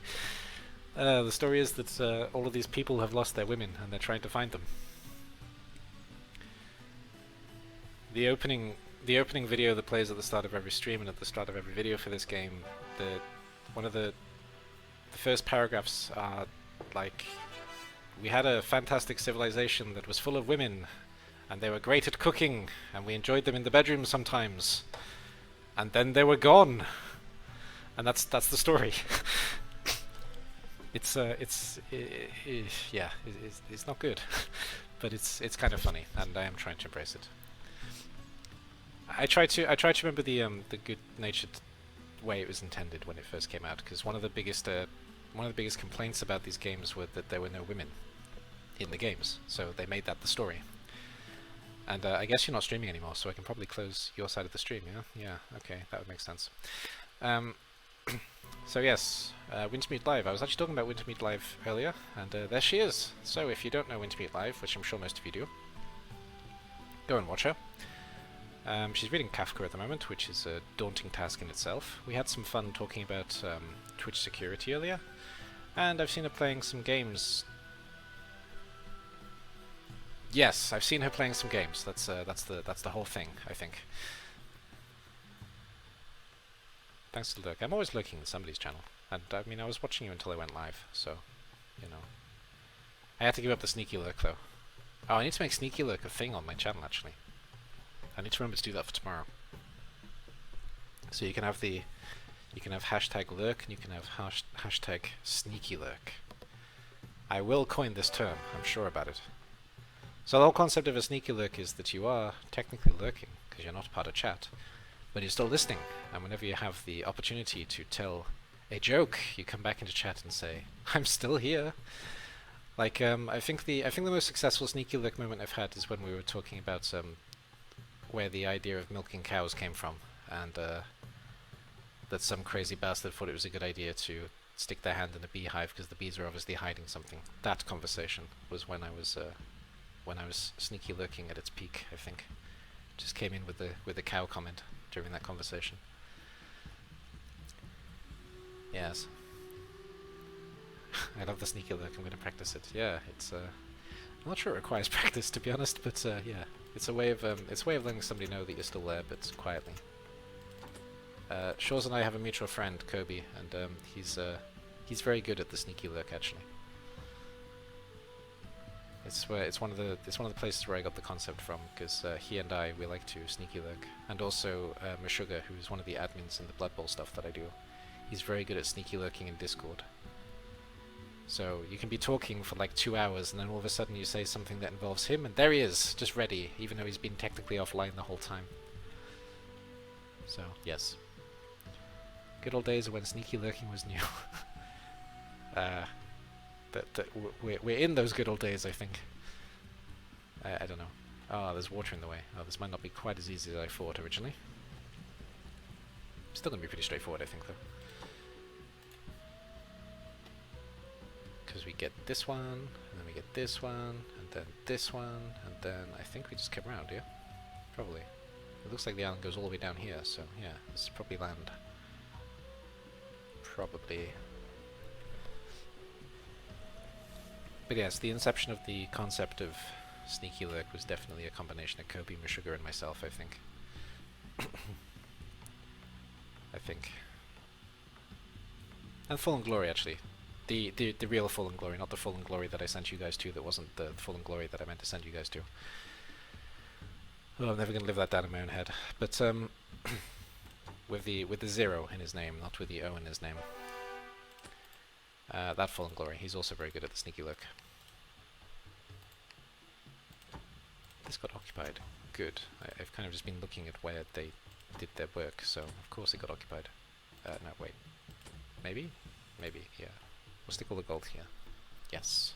The story is that all of these people have lost their women, and they're trying to find them. The opening video that plays at the start of every stream and at the start of every video for this game, one of the first paragraphs are like, we had a fantastic civilization that was full of women, and they were great at cooking, and we enjoyed them in the bedroom sometimes, and then they were gone, and that's the story. It's not good, but it's kind of funny, and I am trying to embrace it. I try to remember the good-natured way it was intended when it first came out, because one of the biggest complaints about these games were that there were no women in the games, so they made that the story. And I guess you're not streaming anymore, so I can probably close your side of the stream, yeah? Yeah, okay, that would make sense. So yes, Wintermute Live. I was actually talking about Wintermute Live earlier, and there she is. So if you don't know Wintermute Live, which I'm sure most of you do, go and watch her. She's reading Kafka at the moment, which is a daunting task in itself. We had some fun talking about Twitch security earlier, and I've seen her playing some games. Yes, I've seen her playing some games. That's the whole thing, I think. Thanks to lurk. I'm always lurking at somebody's channel, and I mean I was watching you until I went live, so you know. I had to give up the sneaky lurk though. Oh, I need to make sneaky lurk a thing on my channel actually. I need to remember to do that for tomorrow. So you can have hashtag lurk, and you can have hashtag sneaky lurk. I will coin this term, I'm sure about it. So the whole concept of a sneaky lurk is that you are technically lurking, because you're not part of chat, but you're still listening, and whenever you have the opportunity to tell a joke, you come back into chat and say, I'm still here. Like, I think the most successful sneaky lurk moment I've had is when we were talking about where the idea of milking cows came from, and that some crazy bastard thought it was a good idea to stick their hand in a beehive because the bees are obviously hiding something. That conversation was when I was sneaky lurking at its peak, I think. Just came in with the cow comment during that conversation. Yes. I love the sneaky lurk. I'm going to practice it. Yeah, it's I'm not sure it requires practice, to be honest, but yeah, it's a way of letting somebody know that you're still there, but quietly. Shaw's and I have a mutual friend, Kobe, and he's very good at the sneaky lurk actually. It's one of the places where I got the concept from, because he and we like to sneaky lurk, and also Meshuggah, who is one of the admins in the Blood Bowl stuff that I do. He's very good at sneaky lurking in Discord. So you can be talking for like 2 hours, and then all of a sudden you say something that involves him, and there he is, just ready, even though he's been technically offline the whole time. So yes, good old days when sneaky lurking was new. We're in those good old days, I think. I don't know. Oh, there's water in the way. Oh, this might not be quite as easy as I thought originally. Still gonna be pretty straightforward, I think, though. Because we get this one, and then we get this one, and then this one, and then I think we just come around, yeah? Probably. It looks like the island goes all the way down here, so yeah, this is probably land. Probably. But yes, the inception of the concept of sneaky lurk was definitely a combination of Kobe, Meshuggah, and myself, I think. I think. And Fallen Glory, actually. The real Fallen Glory, not the Fallen Glory that I sent you guys to that wasn't the Fallen Glory that I meant to send you guys to. Oh, I'm never going to live that down in my own head. But, with the 0 in his name, not with the O in his name. That Fallen Glory. He's also very good at the sneaky look. This got occupied. Good. I've kind of just been looking at where they did their work, so of course it got occupied. No, wait. Maybe? Maybe, yeah. We'll stick all the gold here. Yes.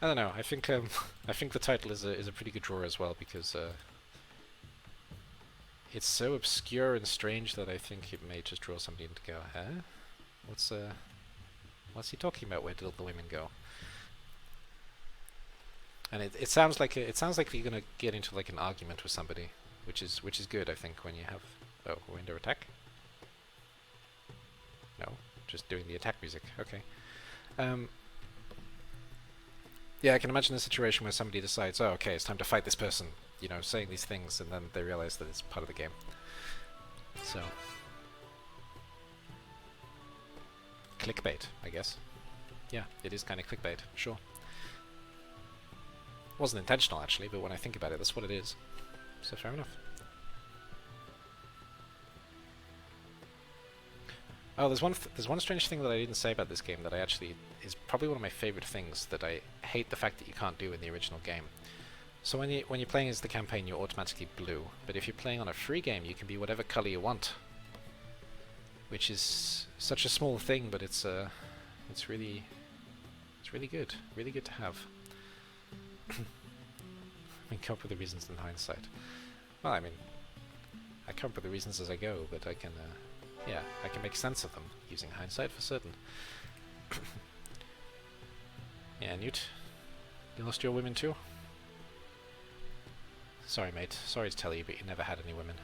I don't know. I think I think the title is a pretty good draw as well, because it's so obscure and strange that I think it may just draw somebody in to go, huh? What's he talking about? Where did all the women go? And it sounds like you're gonna get into like an argument with somebody, which is good, I think, when you have. Oh, we're under attack. No, just doing the attack music. Okay. Yeah, I can imagine a situation where somebody decides, oh, okay, it's time to fight this person, you know, saying these things, and then they realize that it's part of the game. So, clickbait, I guess. Yeah, it is kind of clickbait, sure. Wasn't intentional, actually, but when I think about it, that's what it is. So fair enough. Oh, there's one strange thing that I didn't say about this game that I actually is probably one of my favorite things that I hate the fact that you can't do in the original game. So when you're playing as the campaign, you're automatically blue, but if you're playing on a free game, you can be whatever color you want, which is such a small thing, but it's really good, really good to have. I mean, come up with the reasons in hindsight. Well, I mean, I come up with the reasons as I go, but I can. Yeah, I can make sense of them using hindsight for certain. Yeah, Newt, you lost your women too? Sorry, mate. Sorry to tell you, but you never had any women.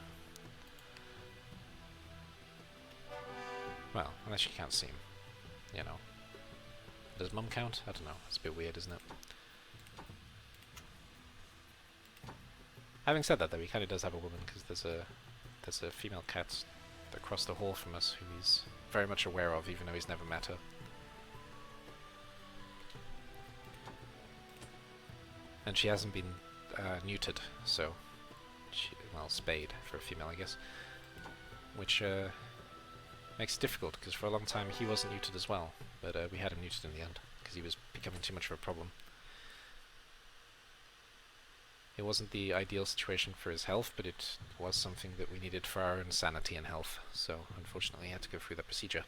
Well, unless you can't see him. You know. Does mum count? I don't know. It's a bit weird, isn't it? Having said that, though, he kind of does have a woman, because there's a female cat across the hall from us who he's very much aware of, even though he's never met her. And she hasn't been neutered, so well, spayed for a female, I guess, which makes it difficult, because for a long time he wasn't neutered as well, but we had him neutered in the end because he was becoming too much of a problem. It wasn't the ideal situation for his health, but it was something that we needed for our own sanity and health, so unfortunately he had to go through that procedure.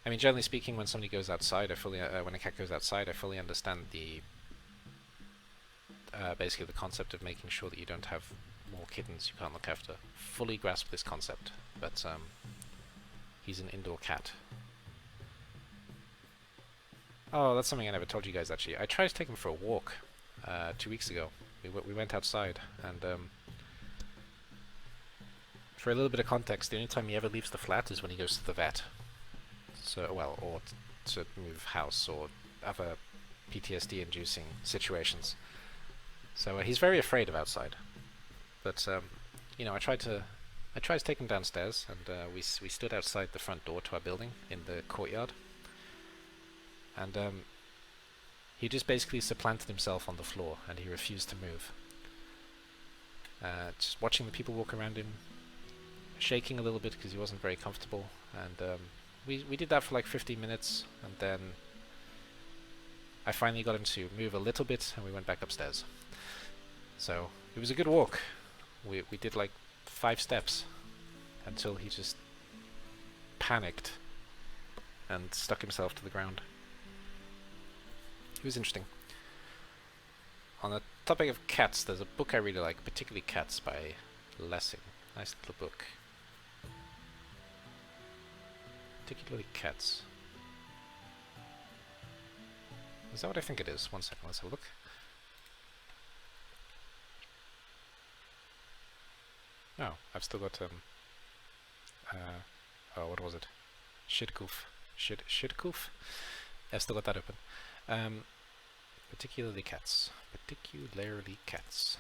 I mean, generally speaking, when somebody goes outside, when a cat goes outside, I fully understand the basically the concept of making sure that you don't have more kittens you can't look after. Fully grasp this concept, but he's an indoor cat. Oh, that's something I never told you guys, actually. I tried to take him for a walk 2 weeks ago. We went outside, and for a little bit of context, the only time he ever leaves the flat is when he goes to the vet. So, well, or to move house, or other PTSD-inducing situations. So he's very afraid of outside. But you know, I tried to take him downstairs, and we stood outside the front door to our building in the courtyard, and he just basically supplanted himself on the floor, and he refused to move. Just watching the people walk around him, shaking a little bit because he wasn't very comfortable, and we did that for like 15 minutes, and then I finally got him to move a little bit, and we went back upstairs. So it was a good walk. We did like 5 steps until he just panicked and stuck himself to the ground. It was interesting. On the topic of cats, there's a book I really like, particularly Cats by Lessing. Nice little book. Particularly Cats. Is that what I think it is? 1 second, let's have a look. Oh, I've still got oh, what was it? Shitkoof. Shitkoof? I've still got that open. Particularly Cats. Particularly Cats.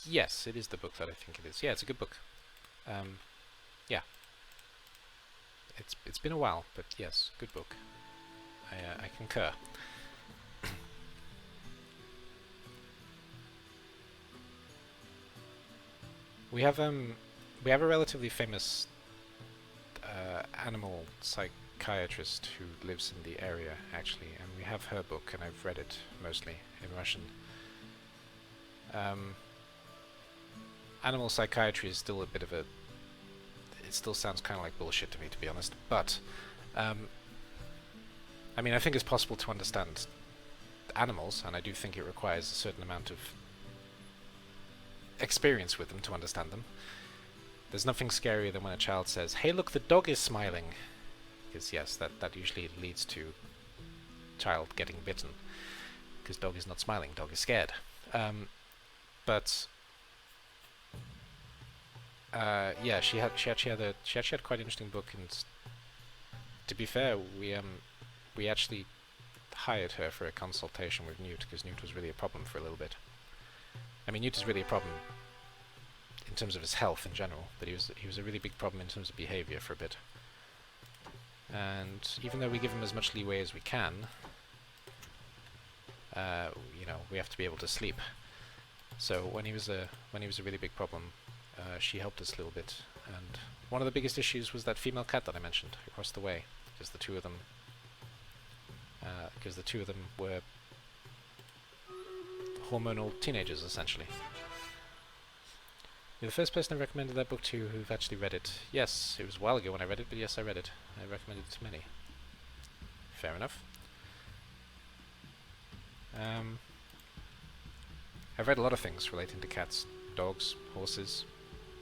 Yes, it is the book that I think it is. Yeah, it's a good book. Yeah. it's been a while, but yes, good book. I concur. We have a relatively famous animal psychiatrist who lives in the area, actually, and we have her book, and I've read it mostly in Russian. Animal psychiatry is still a bit of a... It still sounds kind of like bullshit to me, to be honest, but I mean, I think it's possible to understand animals, and I do think it requires a certain amount of experience with them to understand them. There's nothing scarier than when a child says, "Hey, look, the dog is smiling," because yes, that usually leads to child getting bitten, because dog is not smiling, dog is scared. But yeah, she actually had quite an interesting book, and to be fair, we actually hired her for a consultation with Newt, because Newt was really a problem for a little bit. I mean, Newt is really a problem in terms of his health in general, but he was a really big problem in terms of behavior for a bit. And even though we give him as much leeway as we can, you know, we have to be able to sleep. So when he was a really big problem, she helped us a little bit. And one of the biggest issues was that female cat that I mentioned across the way, because the two of them were hormonal teenagers, essentially. You're the first person I recommended that book to who've actually read it. Yes, it was a while ago when I read it, but yes, I read it. I recommended it to many. Fair enough. I've read a lot of things relating to cats, dogs, horses,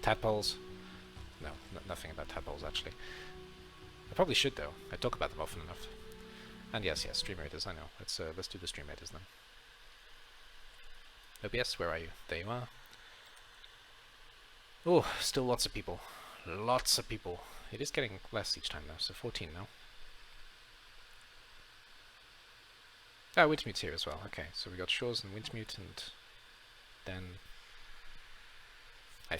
tadpoles. No, nothing about tadpoles, actually. I probably should, though. I talk about them often enough. And yes, Stream Raiders, I know. Let's do the Stream Raiders, then. OBS, where are you? There you are. Oh, still lots of people. Lots of people. It is getting less each time, though, so 14 now. Oh, Wintermute's here as well. Okay, so we got Shores and Wintermute, and then I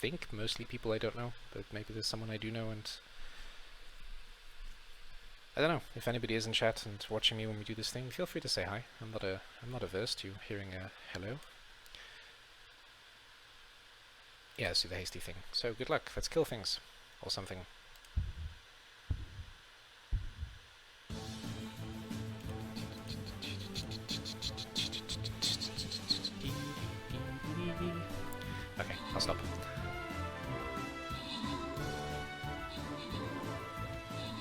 think mostly people I don't know, but maybe there's someone I do know, and I don't know. If anybody is in chat and watching me when we do this thing, feel free to say hi. I'm not averse to hearing a hello. Yeah, let's do the hasty thing. So good luck. Let's kill things or something. Okay, I'll stop.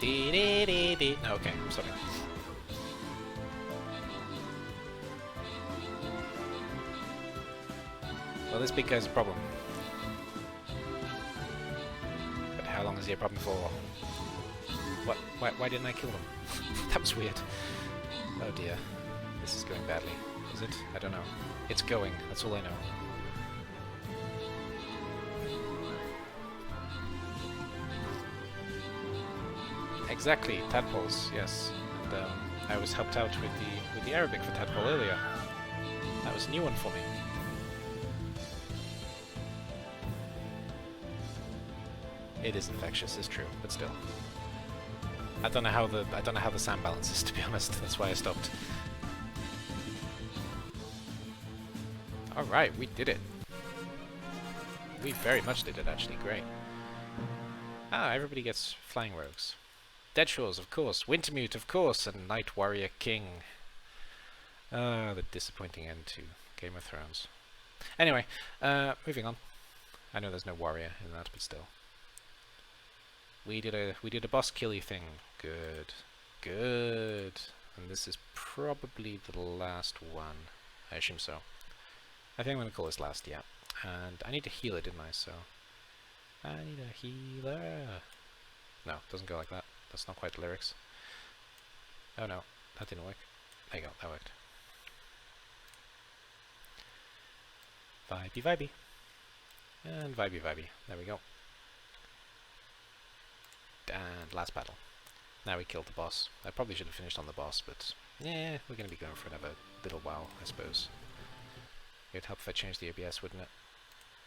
No, okay, I'm stopping. Well, this big guy's a problem. But how long is he a problem for? What? Why didn't I kill him? That was weird. Oh dear. This is going badly. Is it? I don't know. It's going. That's all I know. Exactly, tadpoles, yes. And I was helped out with the Arabic for tadpole earlier. That was a new one for me. It is infectious, it's true, but still. I don't know how the sound balance is, to be honest. That's why I stopped. All right, we did it. We very much did it, actually. Great. Ah, everybody gets flying rogues. Dead Shores, of course. Wintermute, of course. And Night Warrior King. Ah, the disappointing end to Game of Thrones. Anyway, moving on. I know there's no warrior in that, but still. We did a boss killy thing. Good. Good. And this is probably the last one. I assume so. I think I'm going to call this last, yeah. And I need to heal it, didn't I? So I need a healer. No, it doesn't go like that. That's not quite the lyrics. Oh no, that didn't work. There you go, that worked. Vibey vibey. And vibey vibey. There we go. And last battle. Now we killed the boss. I probably should have finished on the boss, but yeah, we're going to be going for another little while, I suppose. It would help if I changed the OBS, wouldn't it?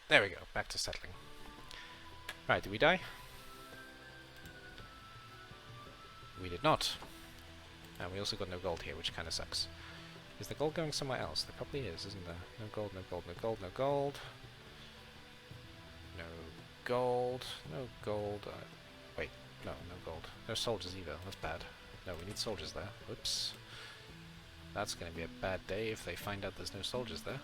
There we go, back to settling. Right, did we die? We did not. And we also got no gold here, which kind of sucks. Is the gold going somewhere else? There probably is, isn't there? No gold, no gold, no gold, no gold. No gold, no gold. Wait, no gold. No soldiers either, that's bad. No, we need soldiers there. Whoops. That's going to be a bad day if they find out there's no soldiers there.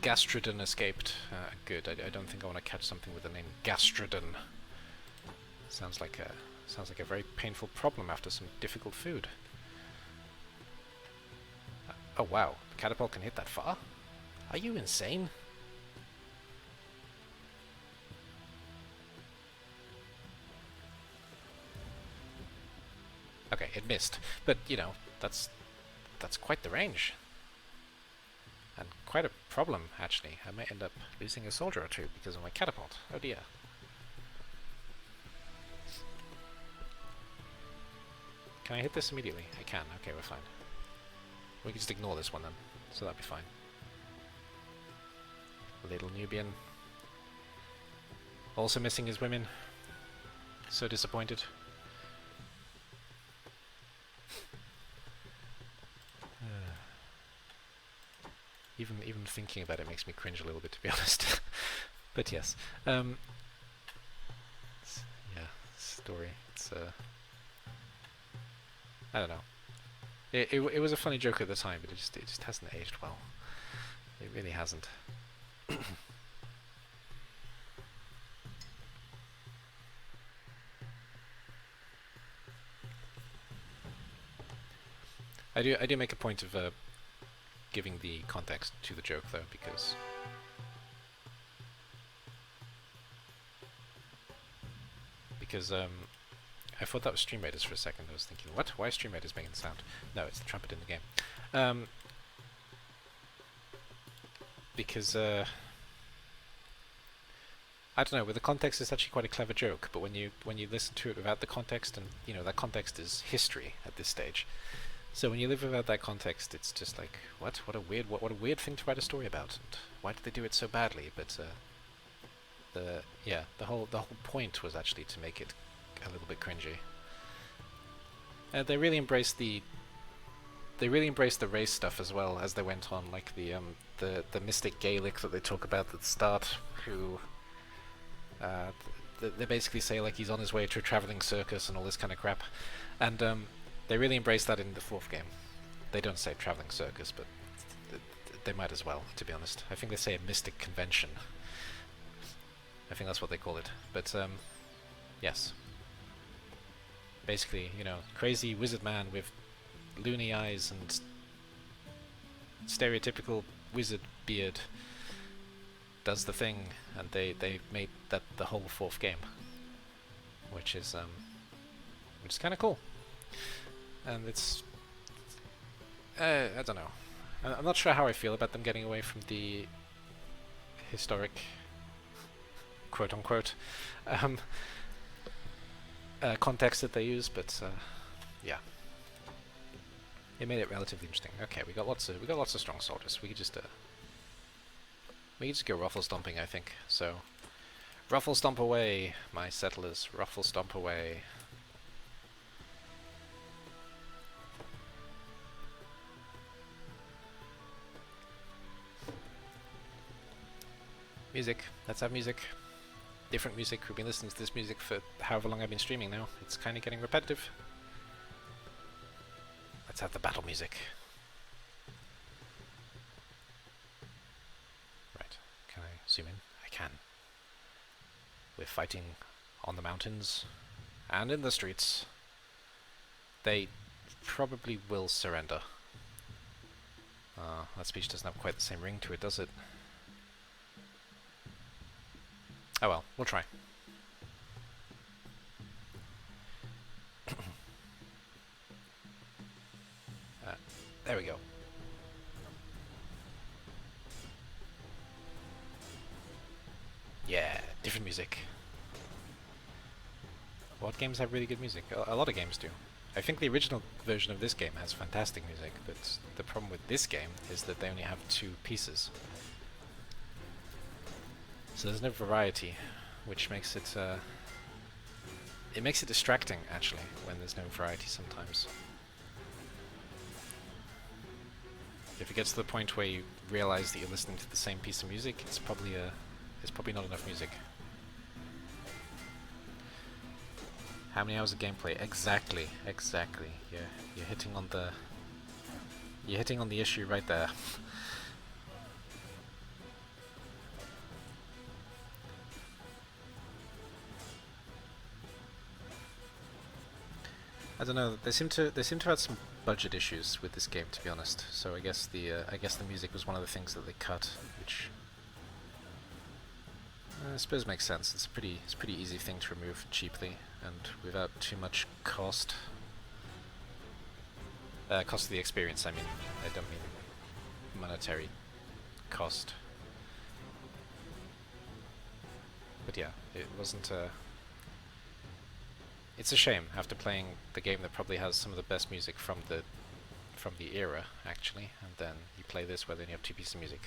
Gastrodon escaped. Good. I don't think I want to catch something with the name Gastrodon. Sounds like a very painful problem after some difficult food. Oh wow, the catapult can hit that far? Are you insane? Okay, it missed, but you know, that's quite the range. And quite a problem, actually. I may end up losing a soldier or two because of my catapult. Oh dear. Can I hit this immediately? I can. Okay, we're fine. We can just ignore this one then, so that'll be fine. Little Nubian. Also missing his women. So disappointed. Even thinking about it makes me cringe a little bit, to be honest. But yes. Yeah, story. It's I don't know. It was a funny joke at the time, but it just hasn't aged well. It really hasn't. I do make a point of giving the context to the joke though, because I thought that was Stream Raiders for a second. I was thinking, what? Why is Stream Raiders making the sound? No, it's the trumpet in the game. Because I don't know. With the context, it's actually quite a clever joke. But when you listen to it without the context, and you know that context is history at this stage. So when you live without that context, it's just like, what? What a weird thing to write a story about. And why did they do it so badly? But the whole point was actually to make it a little bit cringy. They really embraced the race stuff as well as they went on, like the mystic Gaelic that they talk about at the start, who they basically say like he's on his way to a traveling circus and all this kind of crap, and they really embrace that in the fourth game. They don't say traveling circus, but they might as well, to be honest. I think they say a mystic convention. I think that's what they call it. But yes. Basically, you know, crazy wizard man with loony eyes and stereotypical wizard beard does the thing, and they made that the whole fourth game, which is kind of cool. And it's I don't know. I'm not sure how I feel about them getting away from the historic quote-unquote context that they use, but yeah, it made it relatively interesting. Okay, we got lots of strong soldiers. We could just go ruffle stomping, I think. So ruffle stomp away, my settlers. Ruffle stomp away. Music. Let's have music. Different music. We've been listening to this music for however long I've been streaming now. It's kind of getting repetitive. Let's have the battle music. Right. Can I zoom in? I can. We're fighting on the mountains and in the streets. They probably will surrender. That speech doesn't have quite the same ring to it, does it? Oh well, we'll try. There we go. Yeah, different music. What games have really good music? A lot of games do. I think the original version of this game has fantastic music, but the problem with this game is that they only have 2 pieces. So there's no variety, which makes it it makes it distracting, actually, when there's no variety sometimes. If it gets to the point where you realize that you're listening to the same piece of music, it's probably not enough music. How many hours of gameplay? Exactly. You're hitting on the issue right there. I don't know. They seem to have some budget issues with this game, to be honest. So I guess the music was one of the things that they cut, which I suppose makes sense. It's a pretty easy thing to remove cheaply and without too much cost. Cost of the experience, I mean. I don't mean monetary cost. But yeah, it wasn't it's a shame after playing the game that probably has some of the best music from the era, actually, and then you play this where they only have two pieces of music.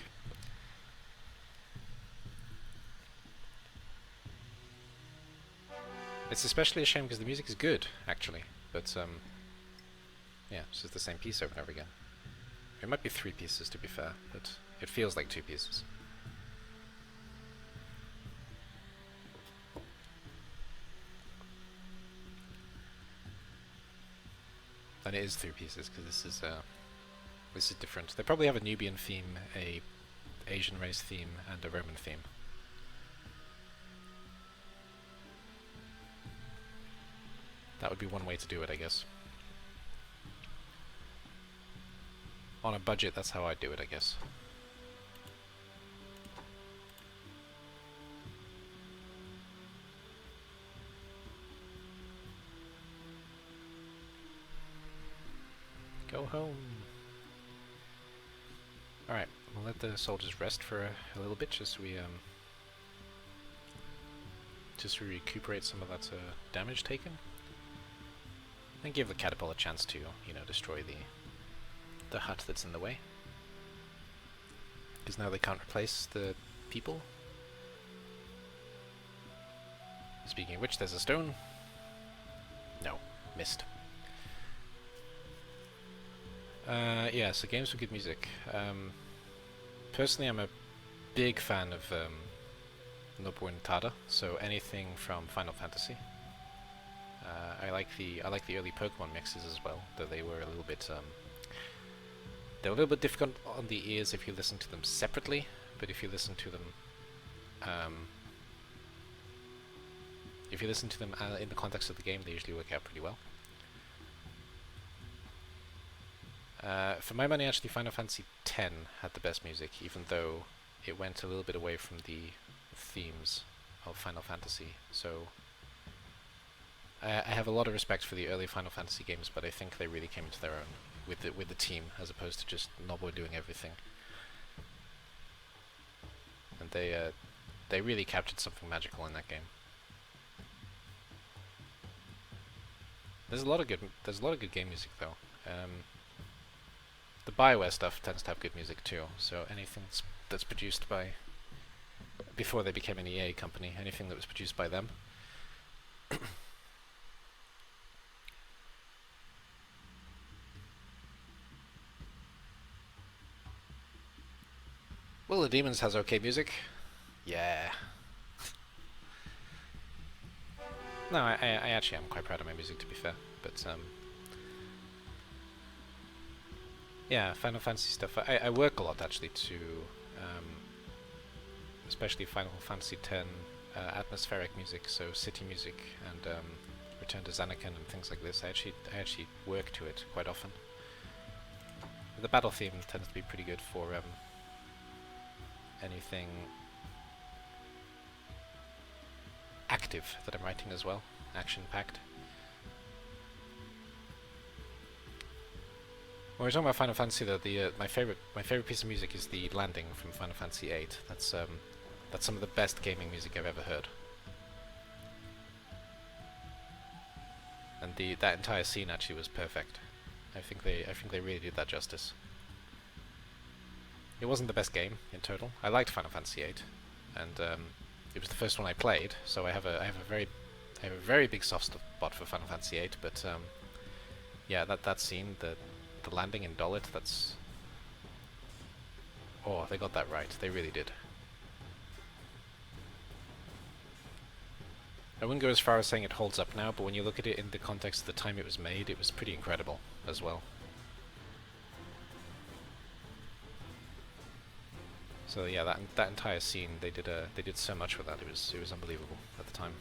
It's especially a shame because the music is good, actually, but yeah, it's just the same piece over and over again. It might be three pieces, to be fair, but it feels like two pieces. And it is three pieces because this is different. They probably have a Nubian theme, a Asian race theme, and a Roman theme. That would be one way to do it, I guess. On a budget, that's how I'd do it, I guess. Go home. Alright, we'll let the soldiers rest for a little bit, just so we recuperate some of that damage taken. And give the catapult a chance to, you know, destroy the hut that's in the way. Because now they can't replace the people. Speaking of which, there's a stone. No, missed. Yeah, so games with good music. Personally, I'm a big fan of Nobuo Tada, so anything from Final Fantasy. I like the early Pokemon mixes as well, though they were a little bit difficult on the ears if you listen to them separately, but if you listen to them in the context of the game, they usually work out pretty well. For my money, actually, Final Fantasy X had the best music, even though it went a little bit away from the themes of Final Fantasy. So I have a lot of respect for the early Final Fantasy games, but I think they really came into their own with the team, as opposed to just Nobuo doing everything. And they really captured something magical in that game. There's a lot of good game music though. The BioWare stuff tends to have good music too, so anything that's produced by, before they became an EA company, anything that was produced by them. Well, the Demons has okay music. Yeah. No, I actually am quite proud of my music, to be fair, but yeah, Final Fantasy stuff. I work a lot actually to, especially Final Fantasy X atmospheric music, so city music and Return to Zanarkand and things like this. I actually work to it quite often. The battle theme tends to be pretty good for anything active that I'm writing as well, action-packed. When we're talking about Final Fantasy, though, my favorite piece of music is the landing from Final Fantasy VIII. That's some of the best gaming music I've ever heard. And that entire scene actually was perfect. I think they really did that justice. It wasn't the best game in total. I liked Final Fantasy VIII, and it was the first one I played, so I have a very I have a very big soft spot for Final Fantasy VIII, but yeah, that scene, the landing in Dolit, that's... Oh, they got that right. They really did. I wouldn't go as far as saying it holds up now, but when you look at it in the context of the time it was made, it was pretty incredible as well. So yeah, that entire scene, they did so much with that. It was unbelievable at the time.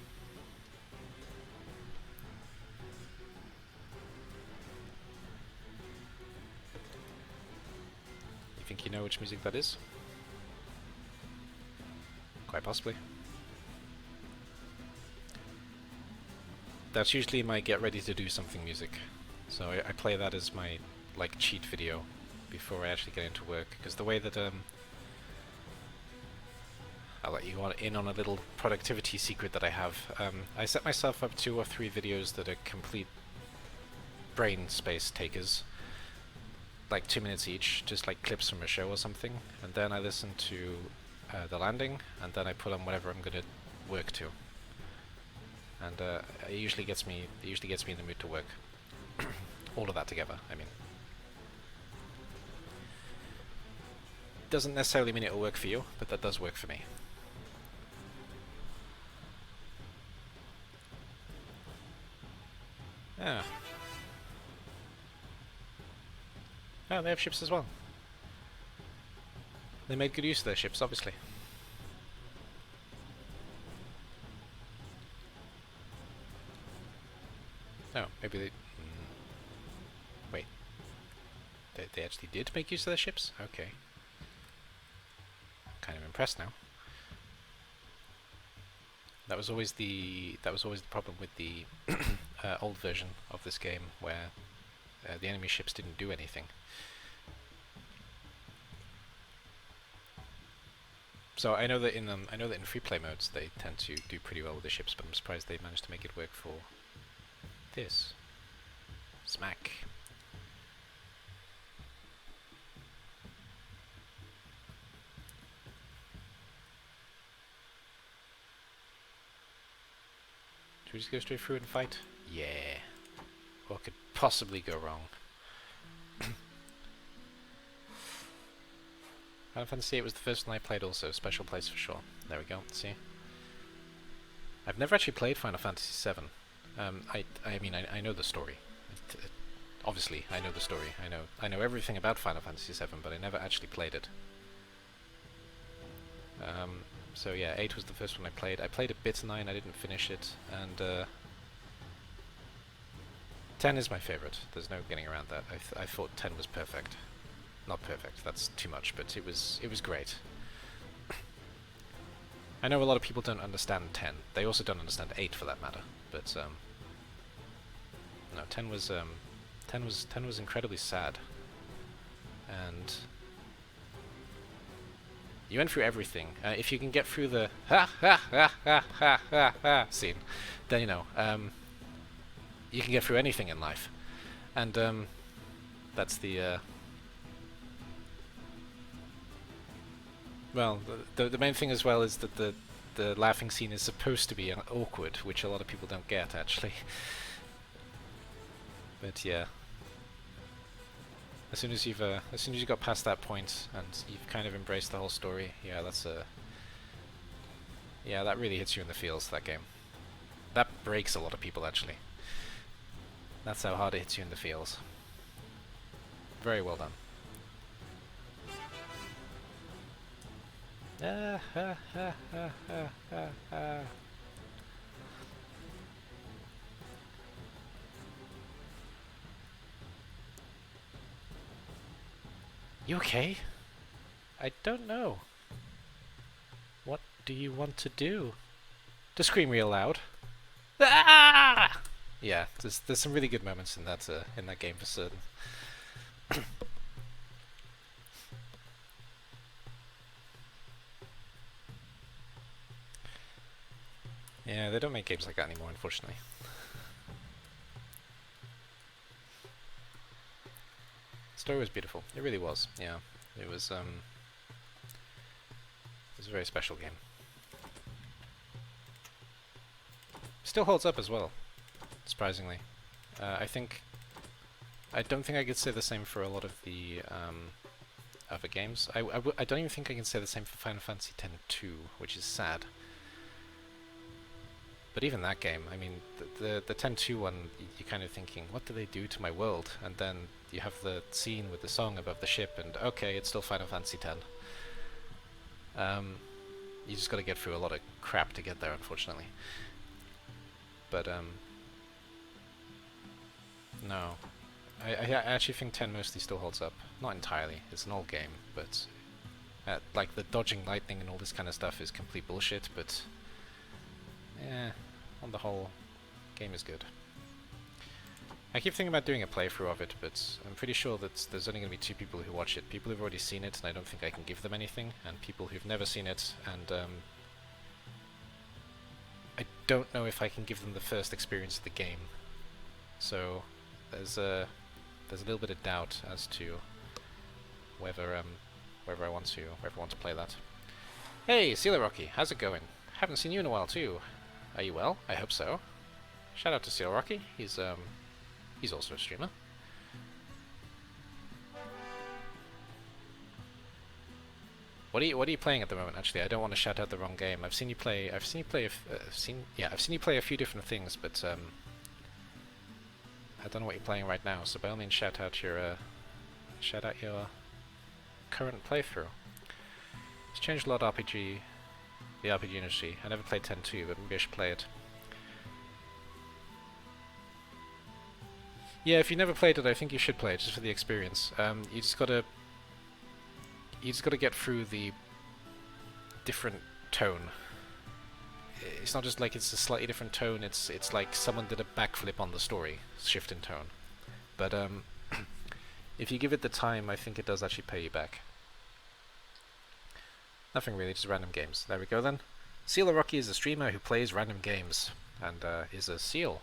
You think you know which music that is? Quite possibly. That's usually my get ready to do something music. So I play that as my like cheat video before I actually get into work, because the way that I'll let you in on a little productivity secret that I have. I set myself up 2 or 3 videos that are complete brain space takers, like 2 minutes each, just like clips from a show or something, and then I listen to the landing, and then I put on whatever I'm gonna work to. And it usually gets me in the mood to work. All of that together, I mean. Doesn't necessarily mean it'll work for you, but that does work for me. Yeah. Oh, they have ships as well. They made good use of their ships, obviously. Oh, maybe they... wait. They actually did make use of their ships? Okay. Kind of impressed now. That was always the problem with the old version of this game, where the enemy ships didn't do anything. So I know that in free play modes they tend to do pretty well with the ships, but I'm surprised they managed to make it work for this. Smack. Should we just go straight through and fight? Yeah. What could possibly go wrong? Final Fantasy VIII was the first one I played also. Special place for sure. There we go. See? I've never actually played Final Fantasy VII. I mean, I know the story. Obviously, I know the story. I know everything about Final Fantasy VII, but I never actually played it. So yeah, 8 was the first one I played. I played a bit 9, I didn't finish it, and 10 is my favorite. There's no getting around that. I thought 10 was perfect. Not perfect, that's too much, but it was great. I know a lot of people don't understand 10. They also don't understand 8 for that matter, but no, 10 was incredibly sad. And you went through everything. If you can get through the ha ha ha ha ha ha ha scene, then you know, you can get through anything in life. And that's the well, the main thing as well is that the laughing scene is supposed to be awkward, which a lot of people don't get actually. But yeah, as soon as you've got past that point and you've kind of embraced the whole story, yeah, yeah, that really hits you in the feels, that game. That breaks a lot of people actually. That's how hard it hits you in the feels. Very well done. You okay? I don't know. What do you want to do? To scream real loud. Ah! Yeah, there's some really good moments in that game for certain. Yeah, they don't make games like that anymore, unfortunately. The story was beautiful. It really was. Yeah, it was a very special game. Still holds up as well, surprisingly. I don't think I could say the same for a lot of the other games. I don't even think I can say the same for Final Fantasy X-2, which is sad. But even that game, I mean, the X-2 one, you're kind of thinking, what do they do to my world? And then you have the scene with the song above the ship, and okay, it's still Final Fantasy X. You just got to get through a lot of crap to get there, unfortunately. But no, I actually think 10 mostly still holds up. Not entirely. It's an old game, but like the dodging lightning and all this kind of stuff is complete bullshit. But on the whole, game is good. I keep thinking about doing a playthrough of it, but I'm pretty sure that there's only going to be 2 people who watch it. People who've already seen it, and I don't think I can give them anything, and people who've never seen it, and I don't know if I can give them the first experience of the game. So there's a little bit of doubt as to whether I want to play that. Hey, Sealer Rocky, how's it going? Haven't seen you in a while too. Are you well? I hope so. Shout out to Sealer Rocky. He's also a streamer. What are you playing at the moment? Actually, I don't want to shout out the wrong game. I've seen you play a few different things, but I don't know what you're playing right now. So by all means, shout out your current playthrough. It's changed a lot of the RPG industry. I never played 10-2, but maybe I should play it. Yeah, if you never played it, I think you should play it just for the experience. You just gotta get through the different tone. It's not just like it's a slightly different tone. It's like someone did a backflip on the story, shift in tone. But if you give it the time, I think it does actually pay you back. Nothing really, just random games. There we go then. Sealer Rocky is a streamer who plays random games and is a seal.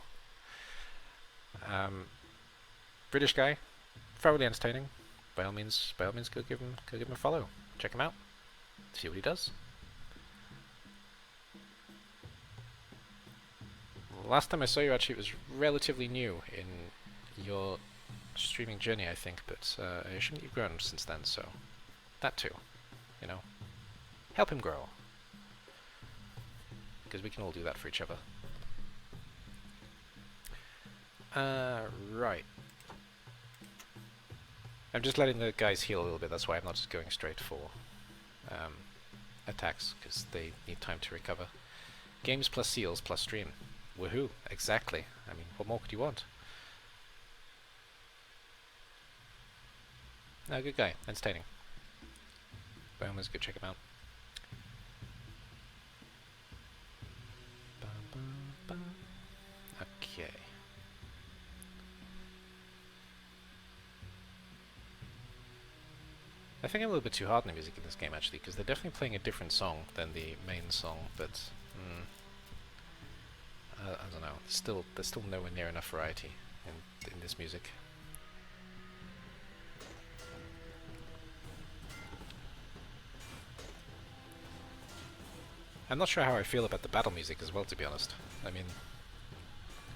British guy, thoroughly entertaining. By all means, go give him a follow. Check him out. See what he does. Last time I saw you, actually, it was relatively new in your streaming journey, I think. But I assume you've grown since then. So that too, you know, help him grow, because we can all do that for each other. Right. I'm just letting the guys heal a little bit, that's why I'm not just going straight for attacks, because they need time to recover. Games plus seals plus stream. Woohoo, exactly. I mean, what more could you want? No, good guy, entertaining. Bowman's good, check him out. Okay. I think I'm a little bit too hard on the music in this game, actually, because they're definitely playing a different song than the main song, but I don't know. There's still nowhere near enough variety in this music. I'm not sure how I feel about the battle music as well, to be honest. I mean,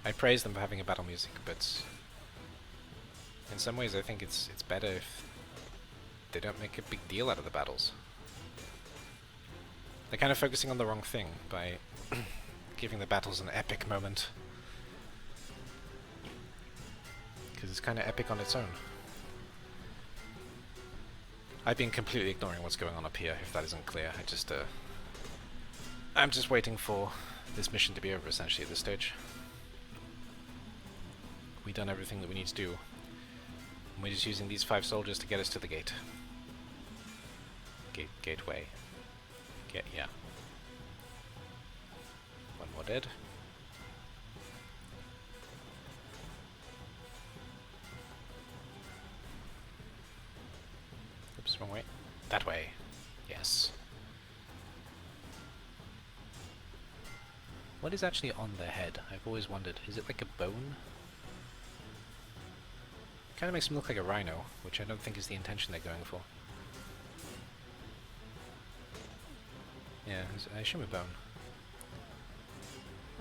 I praise them for having a battle music, but in some ways I think it's better if they don't make a big deal out of the battles. They're kind of focusing on the wrong thing by giving the battles an epic moment. Because it's kind of epic on its own. I've been completely ignoring what's going on up here, if that isn't clear. I'm just waiting for this mission to be over, essentially, at this stage. We've done everything that we need to do. And we're just using these 5 soldiers to get us to the gate. Gateway. Yeah. One more dead. Oops, wrong way. That way. Yes. What is actually on their head? I've always wondered. Is it like a bone? Kind of makes them look like a rhino, which I don't think is the intention they're going for. Yeah, I assume a bone.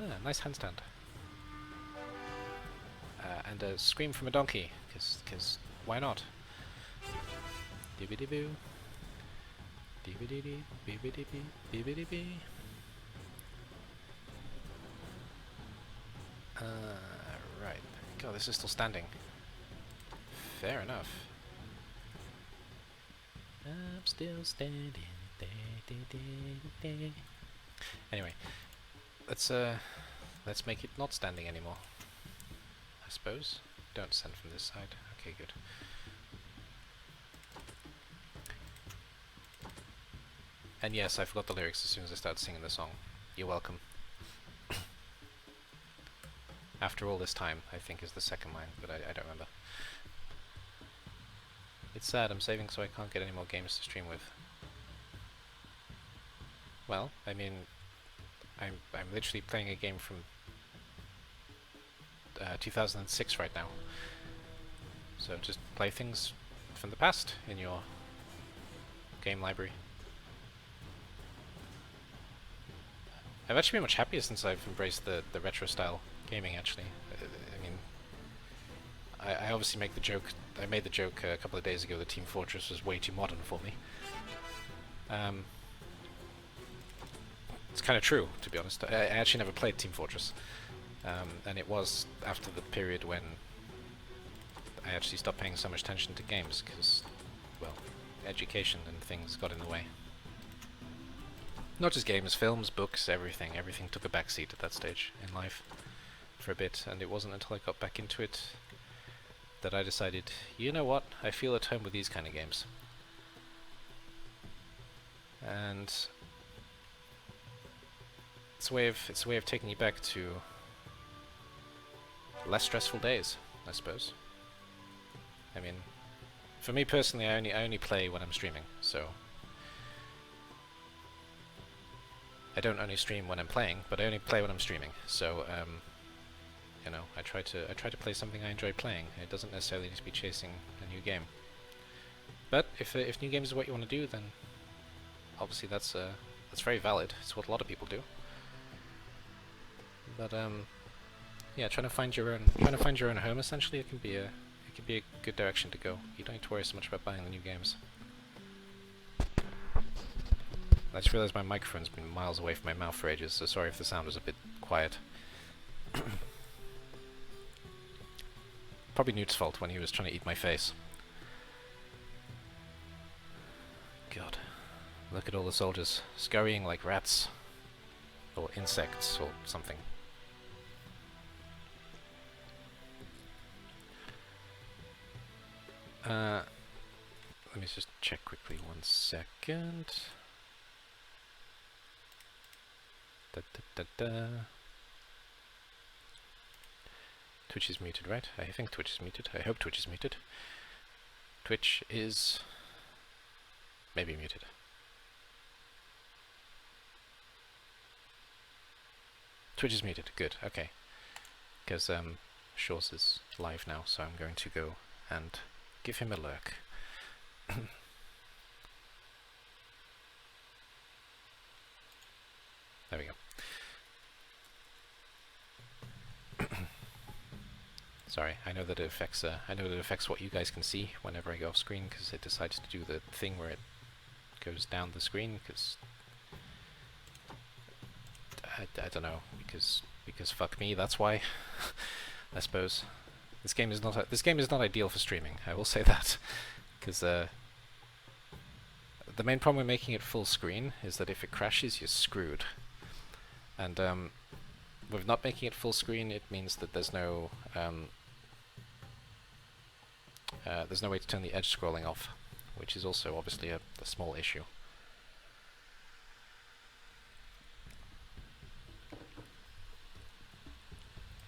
Ah, nice handstand. And a scream from a donkey, because why not? Dee-bee-dee-boo. Dee-bee-dee-dee, bee-bee-dee-bee, bee-bee-dee-bee. Right. God, this is still standing. Fair enough. I'm still standing. Anyway, let's make it not standing anymore. I suppose. Don't send from this side. Okay, good. And yes, I forgot the lyrics as soon as I started singing the song. You're welcome. After all this time, I think is the second line, but I don't remember. It's sad, I'm saving so I can't get any more games to stream with. Well, I mean, I'm literally playing a game from 2006 right now. So just play things from the past in your game library. I've actually been much happier since I've embraced the retro style gaming, actually. I mean, I obviously make the joke, I made the joke a couple of days ago that Team Fortress was way too modern for me. It's kind of true, to be honest. I actually never played Team Fortress. And it was after the period when I actually stopped paying so much attention to games, because, well, education and things got in the way. Not just games, films, books, everything. Everything took a backseat at that stage in life for a bit, and it wasn't until I got back into it that I decided, you know what, I feel at home with these kind of games. And it's a way of taking you back to less stressful days, I suppose. I mean, for me personally, I only play when I'm streaming, so I don't only stream when I'm playing, but I only play when I'm streaming. So, you know, I try to play something I enjoy playing. It doesn't necessarily need to be chasing a new game. But if new games is what you want to do, then obviously that's very valid. It's what a lot of people do. But yeah, trying to find your own home. Essentially, it can be a good direction to go. You don't need to worry so much about buying the new games. I just realised my microphone's been miles away from my mouth for ages, so sorry if the sound was a bit quiet. Probably Newt's fault when he was trying to eat my face. God. Look at all the soldiers, scurrying like rats. Or insects, or something. Let me just check quickly, 1 second. Twitch is muted, right? I think Twitch is muted. I hope Twitch is muted. Twitch is maybe muted. Twitch is muted. Good. Okay. Because Shores is live now, so I'm going to go and give him a lurk. There we go. Sorry, I know that it affects. What you guys can see whenever I go off screen, because it decides to do the thing where it goes down the screen. Because I don't know. Because fuck me. That's why. I suppose this game is not ideal for streaming. I will say that, because the main problem with making it full screen is that if it crashes, you're screwed. And with not making it full screen, it means that there's no way to turn the edge scrolling off, which is also obviously a small issue.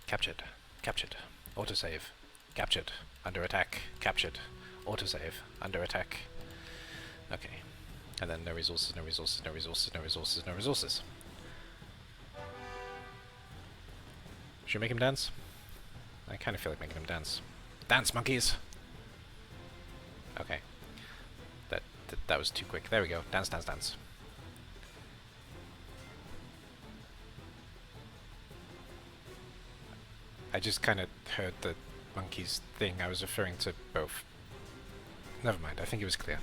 Captured. Captured. Autosave. Captured. Under attack. Captured. Autosave. Under attack. Okay. And then no resources, no resources, no resources, no resources, no resources. Should we make him dance? I kind of feel like making him dance. Dance, monkeys! Okay. That was too quick. There we go. Dance, dance, dance. I just kind of heard the monkeys thing. I was referring to both. Never mind, I think it was clear.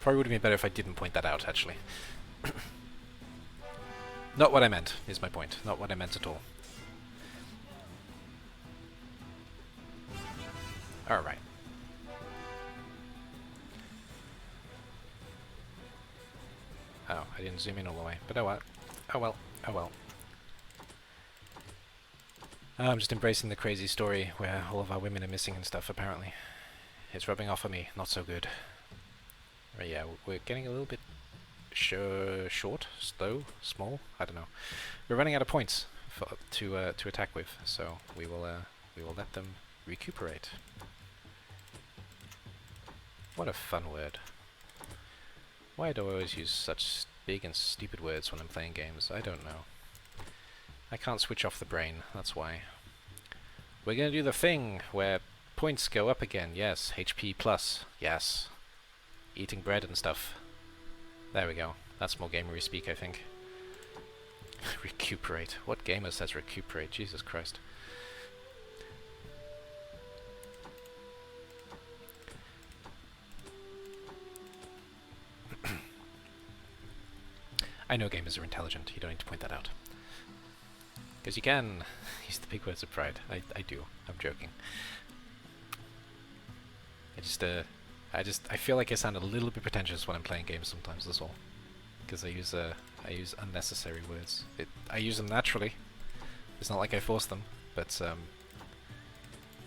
Probably would have been better if I didn't point that out, actually. Not what I meant, is my point. Not what I meant at all. Alright. Oh, I didn't zoom in all the way. But oh well. Oh well. Oh well. I'm just embracing the crazy story where all of our women are missing and stuff, apparently. It's rubbing off on me. Not so good. But yeah, we're getting a little bit short, slow, small. I don't know. We're running out of points to attack with, so we will let them recuperate. What a fun word. Why do I always use such big and stupid words when I'm playing games? I don't know. I can't switch off the brain, that's why. We're gonna do the thing where points go up again. Yes, HP plus. Yes. Eating bread and stuff. There we go. That's more gamery speak, I think. Recuperate. What gamer says recuperate? Jesus Christ. I know gamers are intelligent. You don't need to point that out. Because you can. Use the big words of pride. I do. I'm joking. I feel like I sound a little bit pretentious when I'm playing games sometimes, that's all. Because I use unnecessary words. I use them naturally. It's not like I force them, but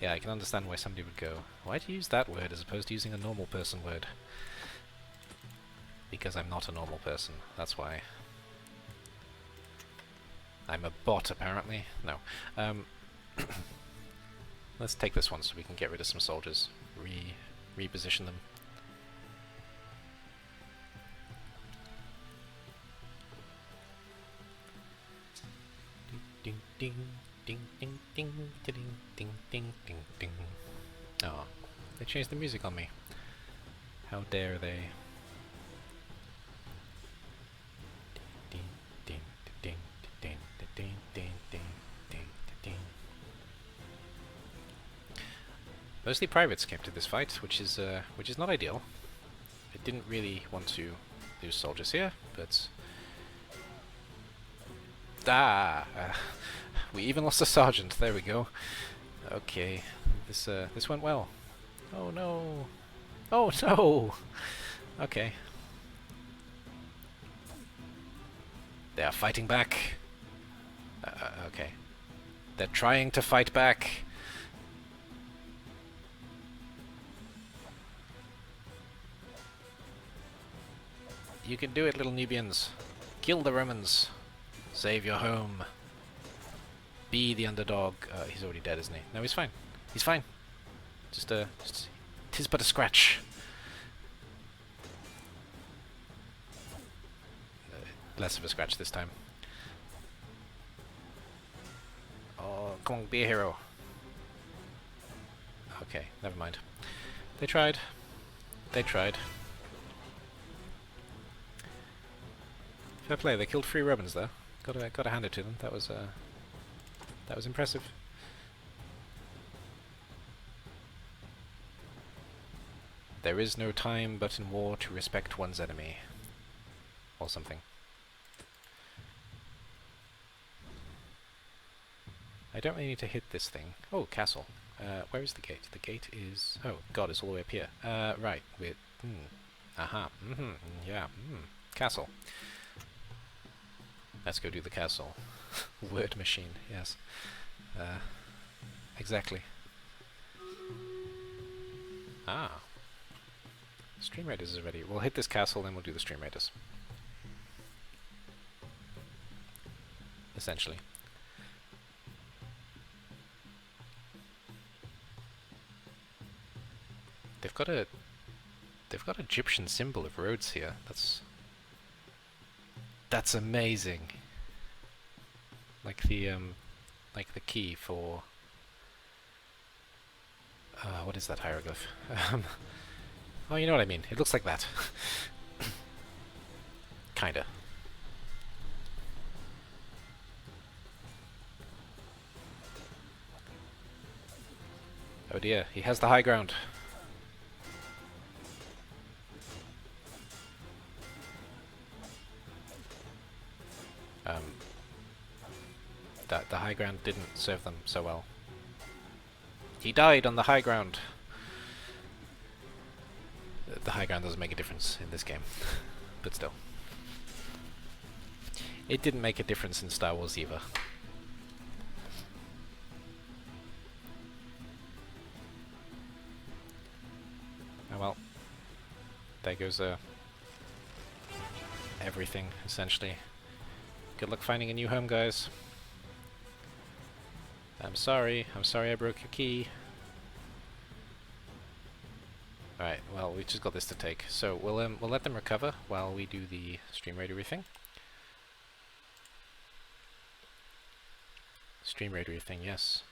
yeah, I can understand why somebody would go, why do you use that word as opposed to using a normal person word? Because I'm not a normal person, that's why. I'm a bot, apparently. No. Let's take this one so we can get rid of some soldiers. Reposition them. Ding ding ding ding ding ding ding ding ding ding. Oh, they changed the music on me. How dare they? Ding ding ding ding ding ding ding ding ding. Mostly privates came to this fight, which is not ideal. I didn't really want to lose soldiers here, but we even lost a sergeant. There we go. Okay, this went well. Oh no! Oh no! Okay. They are fighting back. Okay. They're trying to fight back. You can do it, little Nubians. Kill the Romans. Save your home. Be the underdog. He's already dead, isn't he? No, he's fine. He's fine. Just 'tis but a scratch. Less of a scratch this time. Oh, come on, be a hero. Okay, never mind. They tried. They tried. Fair play, they killed 3 Romans though. Gotta hand it to them. That was impressive. There is no time but in war to respect one's enemy. Or something. I don't really need to hit this thing. Oh, castle. Where is the gate? The gate is... Oh, God, it's all the way up here. Right. We're... Aha. Yeah. Castle. Let's go do the castle. Word machine, yes. Exactly. Ah. Stream Raiders is ready. We'll hit this castle, then we'll do the Stream Raiders. Essentially. They've got Egyptian symbol of roads here. That's amazing. Like the key for what is that hieroglyph? Oh, you know what I mean. It looks like that. Kinda. Oh dear, he has the high ground. The high ground didn't serve them so well. He died on the high ground. The high ground doesn't make a difference in this game, but still. It didn't make a difference in Star Wars either. Oh well. There goes everything, essentially. Good luck finding a new home, guys. I'm sorry I broke your key. Alright, well, we just got this to take. So we'll let them recover while we do the stream raidery thing. Stream raidery thing, yes.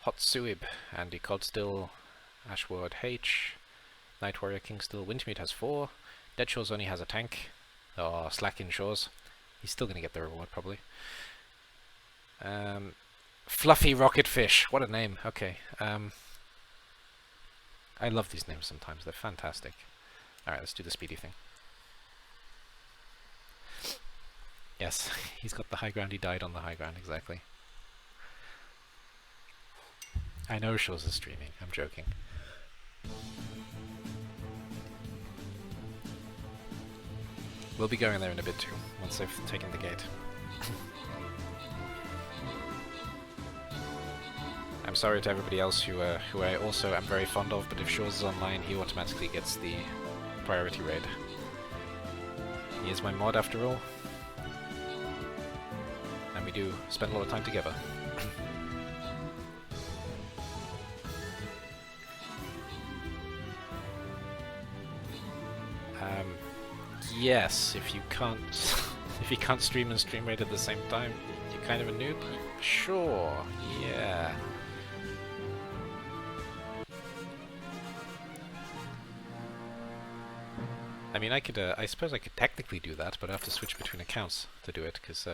Hot Suib, Andy Codstill, Ashward H, Night Warrior Kingstill, Wintermute has 4, Dead Shores only has a tank. Oh, Slackin' Shores. He's still gonna get the reward, probably. Fluffy Rocketfish, what a name. Okay, I love these names sometimes, they're fantastic. Alright, let's do the speedy thing. Yes, he's got the high ground, he died on the high ground, exactly. I know Shores is streaming, I'm joking. We'll be going there in a bit too, once they've taken the gate. I'm sorry to everybody else who I also am very fond of, but if Shores is online, he automatically gets the priority raid. He is my mod after all. And we do spend a lot of time together. Yes, if you can't stream and stream raid at the same time, you're kind of a noob? Sure, yeah. I mean, I suppose I could technically do that, but I have to switch between accounts to do it, because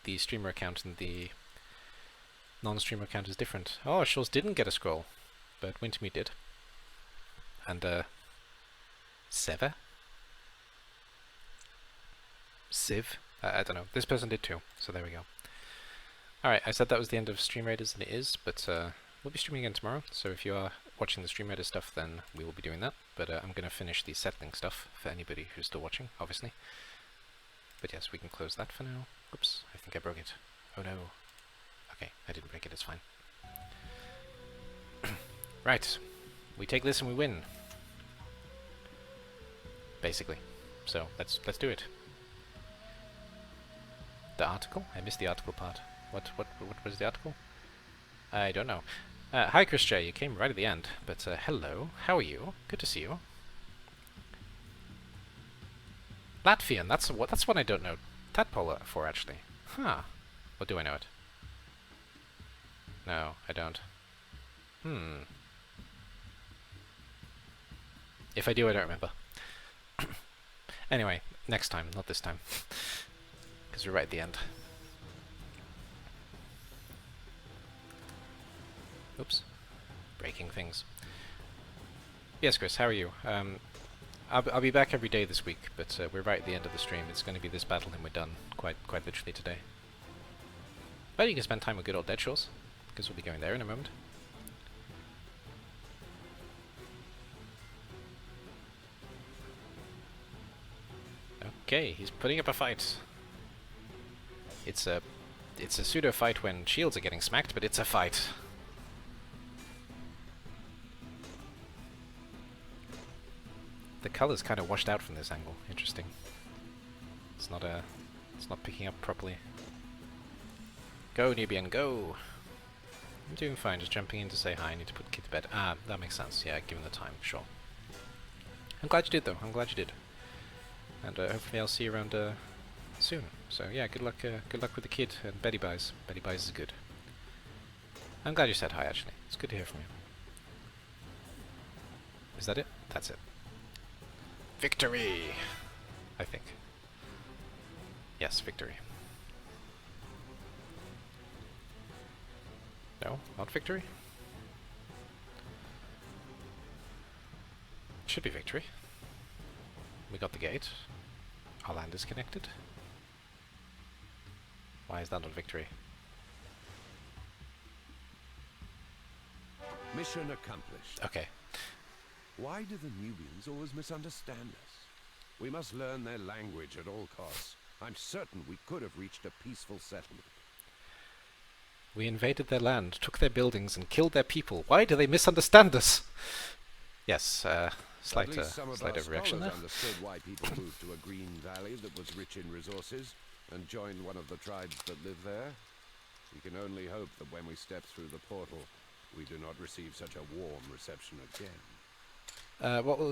the streamer account and the non-streamer account is different. Oh, Shores didn't get a scroll, but Wintermute did. And, Seva? Civ? I don't know. This person did too, so there we go. Alright, I said that was the end of Stream Raiders, and it is, but we'll be streaming again tomorrow, so if you are watching the Stream Raiders stuff, then we will be doing that. But I'm going to finish the settling stuff for anybody who's still watching, obviously. But yes, we can close that for now. Oops, I think I broke it. Oh no. Okay, I didn't break it, it's fine. Right, we take this and we win. Basically. So, let's do it. The article? I missed the article part. What was the article? I don't know. Hi Chris J, you came right at the end, but hello, how are you? Good to see you. Latvian, that's one I don't know Tadpole for, actually. Huh. Or do I know it? No, I don't. If I do, I don't remember. Anyway, next time, not this time. Because we're right at the end. Oops. Breaking things. Yes, Chris, how are you? I'll be back every day this week, but we're right at the end of the stream. It's going to be this battle and we're done, quite literally today. But you can spend time with good old Dead Shores, because we'll be going there in a moment. Okay, he's putting up a fight. It's a pseudo fight when shields are getting smacked, but it's a fight. The color's kind of washed out from this angle. Interesting. It's not picking up properly. Go, Nubian, go! I'm doing fine, just jumping in to say hi. I need to put the kid to bed. Ah, that makes sense. Yeah, given the time, sure. I'm glad you did, though. I'm glad you did. And hopefully I'll see you around soon. So yeah, good luck with the kid and Betty Buys. Betty Buys is good. I'm glad you said hi, actually. It's good to hear from you. Is that it? That's it. Victory! I think. Yes, victory. No, not victory. Should be victory. We got the gate. Our land is connected. Why is that not victory? Mission accomplished. Okay. Why do the Nubians always misunderstand us? We must learn their language at all costs. I'm certain we could have reached a peaceful settlement. We invaded their land, took their buildings, and killed their people. Why do they misunderstand us? Yes, slight overreaction there. Understood why people moved to a green valley that was rich in resources and joined one of the tribes that live there. We can only hope that when we step through the portal, we do not receive such a warm reception again. What will